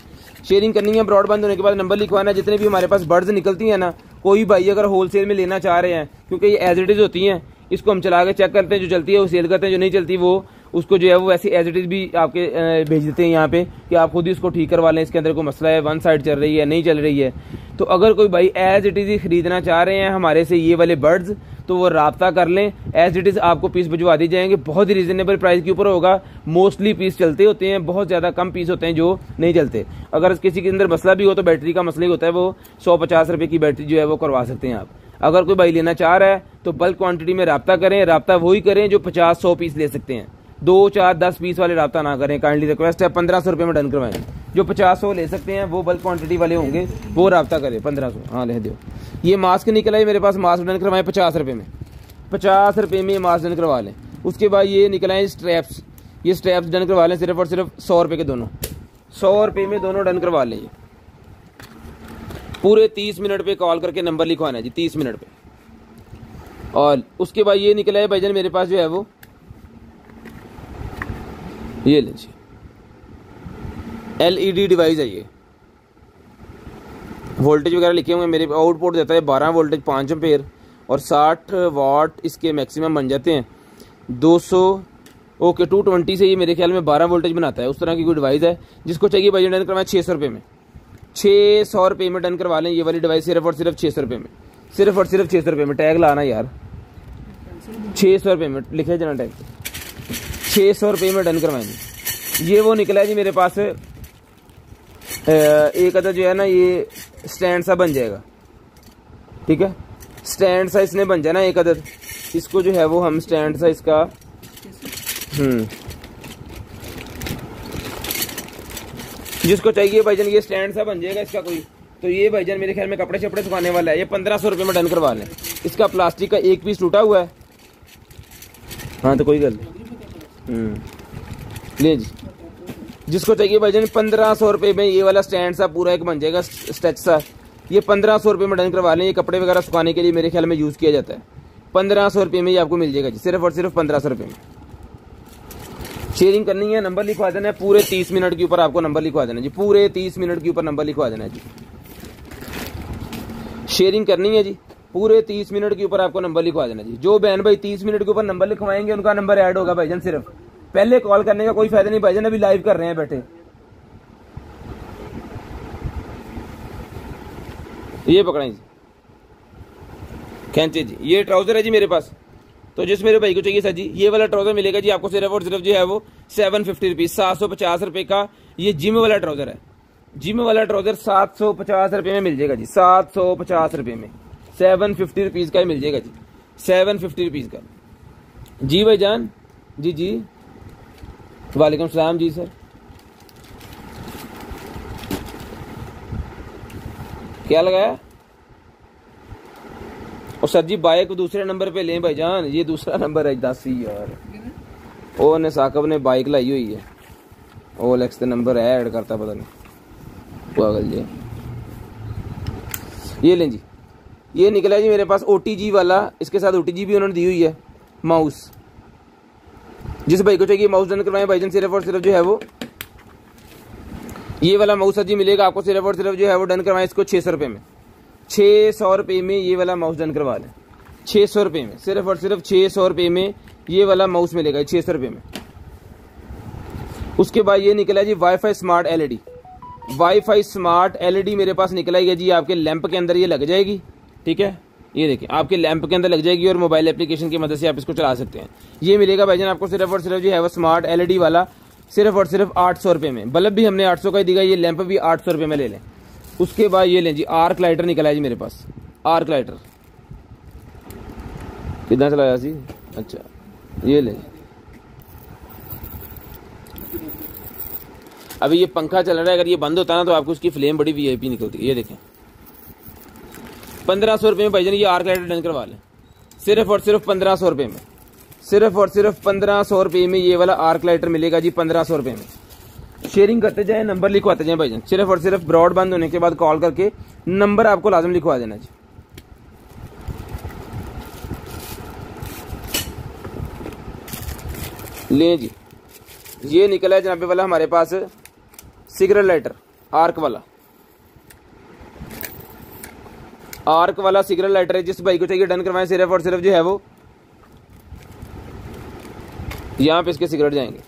शेयरिंग करनी है। ब्रॉडबैंड होने के बाद नंबर लिखवाना है। जितने भी हमारे पास बर्ड्स निकलती हैं ना, कोई भाई अगर होलसेल में लेना चाह रहे हैं, क्योंकि ये एज इट इज़ होती हैं, इसको हम चला के चेक करते हैं, जो चलती है वो सेल करते हैं, जो नहीं चलती वो उसको जो है वो ऐसी एज इट इज़ भी आपके भेज देते हैं यहाँ पे कि आप खुद ही इसको ठीक करवा लें। इसके अंदर कोई मसला है, वन साइड चल रही है, नहीं चल रही है। तो अगर कोई भाई एज इट इज़ ही खरीदना चाह रहे हैं हमारे से ये वाले बर्ड्स, तो वो राब्ता कर लें। एज इट इज़ आपको पीस भिजवा दी जाएंगे, बहुत ही रीजनेबल प्राइस के ऊपर होगा। मोस्टली पीस चलते होते हैं, बहुत ज़्यादा कम पीस होते हैं जो नहीं चलते। अगर किसी के अंदर मसला भी हो तो बैटरी का मसला ही होता है, वो 150 रुपये की बैटरी जो है वो करवा सकते हैं आप। अगर कोई भाई लेना चाह रहा है तो बल्क क्वांटिटी में राब्ता करें। राब्ता वही करें जो 50-100 पीस ले सकते हैं, 2, 4, 10 पीस वाले राब्ता ना करें। काइंडली रिक्वेस्ट है 1500 रुपये में डन करवाएं। जो 50-100 ले सकते हैं वो बल्क क्वांटिटी वाले होंगे, वो राब्ता करें 1500। हाँ ले दो। ये मास्क निकला है मेरे पास, मास्क डन करवाएं 50 रुपये में। 50 रुपये में मास्क डन करवा लें। उसके बाद ये निकला है स्ट्रैप्स, ये स्ट्रैप्स डन करवा लें सिर्फ और सिर्फ 100 रुपये के दोनों। 100 रुपये में दोनों डन करवा लें। पूरे 30 मिनट पे कॉल करके नंबर लिखवाना है जी, 30 मिनट पे। और उसके बाद ये निकला है भाईजान मेरे पास जो है वो, ये लीजिए LED डिवाइस है। ये वोल्टेज वगैरह लिखे हुए मेरे आउटपुट देता है 12 वोल्टेज 5 एम्पेयर और 60 वाट इसके मैक्सिमम बन जाते हैं। 220 से ये मेरे ख्याल में 12 वोल्टेज बनाता है। उस तरह की कोई डिवाइस है। जिसको चाहिए भाई डन करवाएं 600 रुपये में। 600 रुपये में डन करवा लें ये वाली डिवाइस सिर्फ और सिर्फ 600 रुपये में। सिर्फ और सिर्फ 600 रुपये में। टैग लाना यार, 600 रुपये में लिखे जना टैग। 600 रुपये में डन करवाएंगे। ये वो निकला है जी मेरे पास, एक अदर जो है ना ये स्टैंड सा बन जाएगा, ठीक है। स्टैंड सा इसने बन जाना एक अदद। इसको जो है वो हम स्टैंड सा इसका जिसको चाहिए भाईजान ये स्टैंड सा बन जाएगा इसका कोई। तो ये भाईजान मेरे ख्याल में कपड़े शपड़े सुखाने वाला है। ये 1500 रुपये में डन करवा लें। इसका प्लास्टिक का एक पीस टूटा हुआ है। हाँ तो कोई गल ले जी। जिसको चाहिए भाईजान 1500 रुपये में ये वाला स्टैंड सा पूरा एक बन जाएगा स्टेच सा। ये 1500 रुपये में डन करवा लें। ये कपड़े वगैरह सुखाने के लिए मेरे ख्याल में यूज़ किया जाता है। 1500 रुपये में ये आपको मिल जाएगा जी, सिर्फ और सिर्फ 1500 रुपये में। शेयरिंग करनी है, नंबर लिखवा देना है। पूरे 30 मिनट के ऊपर आपको नंबर लिखवा देना है जी। पूरे 30 मिनट के ऊपर नंबर लिखवा देना है जी। शेयरिंग करनी है जी। पूरे 30 मिनट के ऊपर आपको नंबर लिखवा देना जी। जो बहन भाई 30 मिनट के ऊपर नंबर लिखवाएंगे उनका नंबर ऐड होगा भाईजान। सिर्फ पहले कॉल करने का कोई फायदा नहीं भाईजान, अभी लाइव कर रहे हैं बैठे। ये पकड़ें जी, खेचे जी। ये ट्राउजर है जी मेरे पास। तो जिस मेरे भाई को चाहिए सर जी ये वाला ट्राउजर मिलेगा जी आपको सिर्फ और सिर्फ जो है वो 750 रुपीज़, 750 रुपये का ये जिम वाला ट्राउजर है। जिम वाला ट्राउजर 750 रुपये में मिल जाएगा जी। 750 रुपये में 750 रुपीज़ का ही मिल जाएगा जी। 750 रुपीज़ का जी भाईजान। जी जी वालेकुम सलाम जी सर, क्या लगाया? और सर जी बाइक दूसरे नंबर पे लें भाईजान। ये दूसरा नंबर है 10 ही यार। ओ ने साकब ने बाइक लाई हुई है। OLX का नंबर है ऐड करता पता नहीं पागल जी। ये लें जी। ये निकला जी मेरे पास OTG वाला। इसके साथ OTG भी उन्होंने दी हुई है। माउस जिस भाई को चाहिए माउस डन करवाएं भाईजान। सिर्फ और सिर्फ जो है वो ये वाला माउस जी मिलेगा आपको। सिर्फ और सिर्फ जो है वो डन करवाएं इसको 600 रुपये में। 600 रुपये में ये वाला माउस डन करवा लें। 600 रुपये में, सिर्फ और सिर्फ 600 रुपये में ये वाला माउस मिलेगा 600 रुपये में। उसके बाद ये निकला जी wifi smart LED। Wifi smart LED मेरे पास निकला है जी। आपके लैंप के अंदर ये लग जाएगी, ठीक है। ये देखिए आपके लैंप के अंदर लग जाएगी और मोबाइल एप्लीकेशन की मदद से आप इसको चला सकते हैं। ये मिलेगा भाईजान आपको सिर्फ और सिर्फ जो है वो स्मार्ट LED वाला सिर्फ और सिर्फ 800 रुपये में। बल्ब भी हमने 800 का ही दिया। ये लैंप भी 800 रुपये में ले लें। उसके बाद ये लें जी आर्क लाइटर निकला है जी मेरे पास। आर्क लाइटर कितना चलाया जी? अच्छा ये ले। अभी ये पंखा चल रहा है, अगर ये बंद होता ना तो आपको उसकी फ्लेम बड़ी VIP निकलती है। ये देखें 1500 रुपये में भाईजान ये आर्क लाइटर डन करवा लें, सिर्फ और सिर्फ 1500 रुपये में, सिर्फ और सिर्फ 1500 रुपये में ये वाला आर्क लाइटर मिलेगा जी, 1500 रुपये में। शेयरिंग करते जाए, नंबर लिखवाते जाए भाईजान, सिर्फ और सिर्फ ब्रॉड बंद होने के बाद कॉल करके नंबर आपको लाजम लिखवा देना जी। लें जी, ये निकला है जनाबे वाला हमारे पास सिगरेट लाइटर आर्क वाला, आर्क वाला सिगरेट लाइटर है। जिस भाई को चाहिए डन करवाएं, सिर्फ और सिर्फ जो है वो यहाँ पे इसके सिगरेट जाएंगे,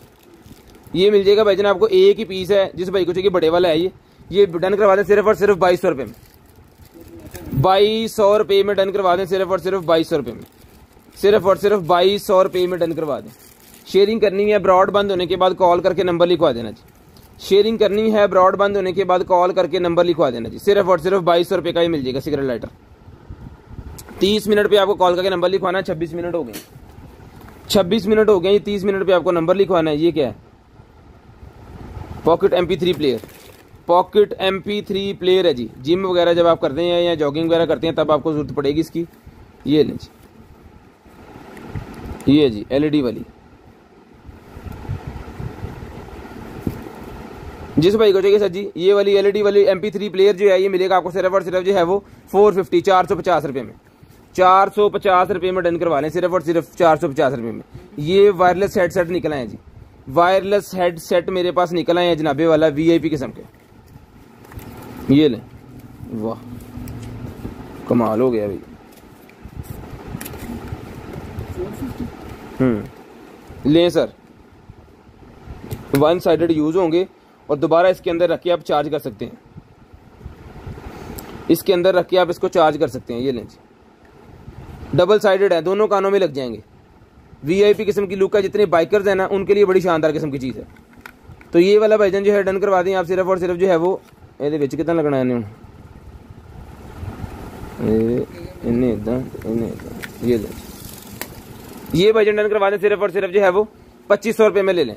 ये मिल जाएगा भाईजान आपको, एक ही पीस है। जिस भाई को चाहिए बड़े वाला है ये डन करवा दें सिर्फ और सिर्फ 2200 रुपये में, 2200 रुपये में डन करवा दें, सिर्फ और सिर्फ 2200 रुपये में, सिर्फ और सिर्फ 2200 रुपये में डन करवा दें। शेयरिंग करनी है, ब्रॉड बंद होने के बाद कॉल करके नंबर लिखवा देना जी। शेयरिंग करनी है, ब्रॉड बंद होने के बाद कॉल करके नंबर लिखवा देना जी। सिर्फ और सिर्फ 2200 रुपये का ही मिल जाएगा सिगरेट लाइटर। 30 मिनट पे आपको कॉल करके नंबर लिखवाना है। 26 मिनट हो गए, 26 मिनट हो गए, ये 30 मिनट पे आपको नंबर लिखवाना है। ये क्या है? Pocket MP3 player, pocket MP3 player है जी। जिम वगैरह जब आप करते हैं या जॉगिंग वगैरह करते हैं तब आपको जरूरत पड़ेगी इसकी। ये लें जी, ये जी LED वाली। जिस भाई को चाहिए सर जी ये वाली LED वाली MP3 प्लेयर जो है ये मिलेगा आपको सिर्फ और सिर्फ जो है वो 450 450 रुपये में, 450 रुपये में डन करवा लें, सिर्फ और सिर्फ 450 रुपये में। ये वायरलेस हेडसेट निकला है जी, वायरलेस हेडसेट मेरे पास निकला है जनाबे वाला VIP किस्म के। ये लें, वाह कमाल हो गया भाई। लें सर, 1 साइडेड यूज होंगे और दोबारा इसके अंदर रख के आप चार्ज कर सकते हैं, इसके अंदर रख के आप इसको चार्ज कर सकते हैं। ये लें जी, डबल साइडेड है, दोनों कानों में लग जाएंगे। VIP किस्म की लुक है, जितने बाइकर्स हैं ना उनके लिए बड़ी शानदार किस्म की चीज़ है। तो ये वाला भाईजान जो है डन करवा दें आप, सिर्फ और सिर्फ जो है वो ये कितना लगना है इन्हें ये लें, ये भाईजान डन करवा दें, सिर्फ और सिर्फ जो है वो 2500 रुपये में ले लें।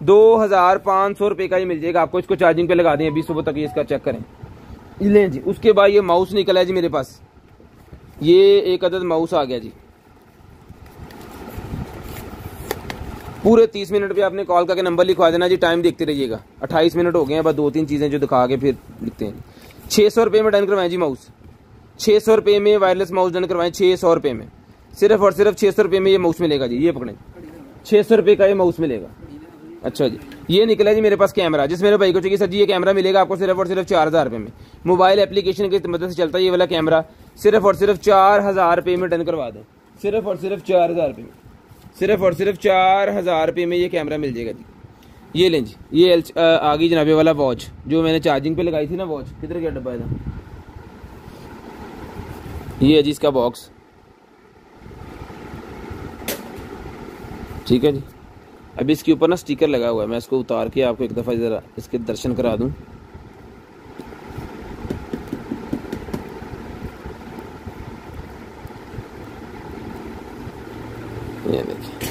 2500 रुपये का ही मिल जाएगा आपको। इसको चार्जिंग पे लगा दें, अभी सुबह तक ये इसका चेक करें। लें जी, उसके बाद ये माउस निकला है जी मेरे पास, ये एक अदद माउस आ गया जी। पूरे 30 मिनट पे आपने कॉल करके नंबर लिखवा देना जी। टाइम देखते रहिएगा, 28 मिनट हो गए हैं, बस 2-3 चीज़ें जो दिखा के फिर लिखते हैं। 600 रुपये में डन करवाएं जी माउस, 600 रुपये में वायरलेस माउस डन करवाएं, 600 रुपये में, सिर्फ और सिर्फ 600 रुपये में ये माउस मिलेगा जी। ये पकड़ें, 600 रुपये का ये माउस मिलेगा। अच्छा जी, ये निकला जी मेरे पास कैमरा। जिस मेरे भाई को चाहिए सर जी ये कैमरा मिलेगा आपको सिर्फ और सिर्फ 4000 रुपये में। मोबाइल एप्लीकेशन की मदद से चलता है ये वाला कैमरा, सिर्फ और सिर्फ 4000 रुपये में डन करवा दें, सिर्फ और सिर्फ 4000 रुपये में, सिर्फ और सिर्फ 4000 रुपये में ये कैमरा मिल जाएगा जी। ये लें जी, ये आ गई जनाबे वाला वॉच जो मैंने चार्जिंग पे लगाई थी ना। वॉच किधर गया डब्बा था? ये है जी इसका बॉक्स, ठीक है जी। अभी इसके ऊपर ना स्टिकर लगा हुआ है, मैं इसको उतार के आपको एक दफ़ा ज़रा इसके दर्शन करा दूं। ये देखिए,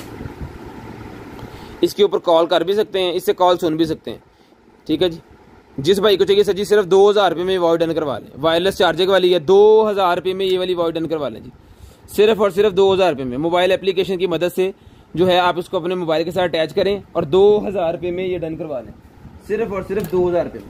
इसके ऊपर कॉल कर भी सकते हैं, इससे कॉल सुन भी सकते हैं, ठीक है जी। जिस भाई को चाहिए सर जी सिर्फ 2000 रुपये में वॉइस डन करवा लें। वायरलेस चार्जिंग वाली है, 2000 रुपये में ये वाली वॉइस डन करवा लें जी, सिर्फ और सिर्फ 2000 रुपये में। मोबाइल एप्लीकेशन की मदद से जो है आप उसको अपने मोबाइल के साथ अटैच करें और 2000 रुपये में ये डन करवा लें, सिर्फ और सिर्फ 2000 रुपये में।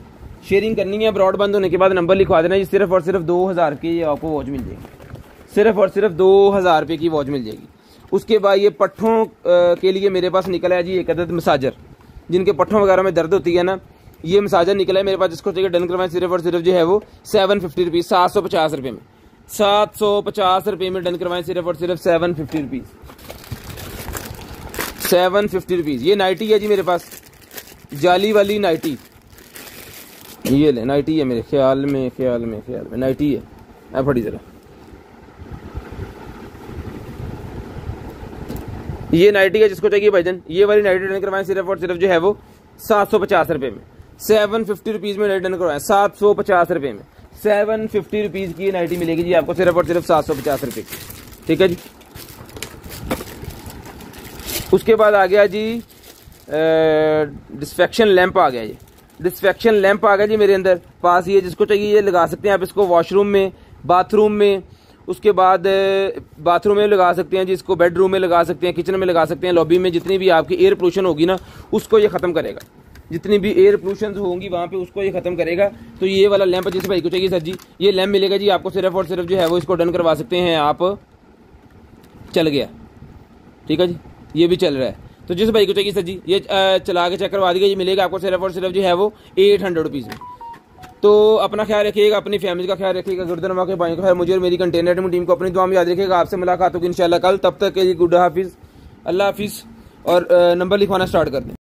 शेयरिंग करनी है, ब्रॉड बंद होने के बाद नंबर लिखवा देना जी। सिर्फ और सिर्फ 2000 की ये आपको वॉच मिल जाएगी, सिर्फ और सिर्फ 2000 रुपये की वॉच मिल जाएगी। उसके बाद ये पट्ठों के लिए मेरे पास निकला है जी एक अदद मसाजर, जिनके पट्ठों वगैरह में दर्द होती है ना, ये मसाजर निकला है मेरे पास। जिसको चाहिए डन करवाएं, सिर्फ और सिर्फ जो है वो 750 रुपीज़, 750 रुपये में, 750 रुपये में डन करवाएं, सिर्फ और सिर्फ 750 रुपीज़, 750 रुपीज़। ये नाइटी है जी मेरे पास, जाली वाली नाइटी। ये ले नाइटी है मेरे ख्याल में नाइटी है। अब फटी जरा, ये नाइटी है जिसको चाहिए भाईजान ये वाली नाइटी डन करवाएं, सिर्फ और सिर्फ जो है वो 750 रुपये में, 750 रुपीज़ में नाइटी डन करवाएं, 750 रुपये में। 750 रुपीज़ की नाइटी मिलेगी जी आपको, सिर्फ और सिर्फ 750 रुपये की, ठीक है जी। उसके बाद आ गया जी डिस्फेक्शन लैंप आ गया जी, डिस्फेक्शन लैंप आ गया जी मेरे अंदर पास। ये जिसको चाहिए ये लगा सकते हैं आप इसको वॉशरूम में बाथरूम में, उसके बाद बाथरूम में लगा सकते हैं जिसको, बेडरूम में लगा सकते हैं, किचन में लगा सकते हैं, लॉबी में जितनी भी आपकी एयर पोल्यूशन होगी ना उसको ये ख़त्म करेगा, जितनी भी एयर पोल्यूशन होंगी वहाँ पे उसको ये ख़त्म करेगा। तो ये वाला लैंप जिस भाई को चाहिए सर जी, ये लैंप मिलेगा जी आपको सिर्फ और सिर्फ जो है वो इसको डन करवा सकते हैं आप। चल गया, ठीक है जी, ये भी चल रहा है। तो जिस भाई को चाहिए सर जी ये चला के चेक करवा दिया, ये मिलेगा आपको सिर्फ और सिर्फ जो है वो 800 रुपीज़ में। तो अपना ख्याल रखिएगा, अपनी फैमिली का ख्याल रखिएगा, गुरुद्वारा के भाइयों का ख्याल, मुझे और मेरी कंटेनर टीम को अपनी दुआ में याद रखिएगा। आपसे मुलाकात होगी इंशाल्लाह कल, तब तक के लिए गुड हाफिज़, अल्लाह हाफिज़। और नंबर लिखवाना स्टार्ट कर दें।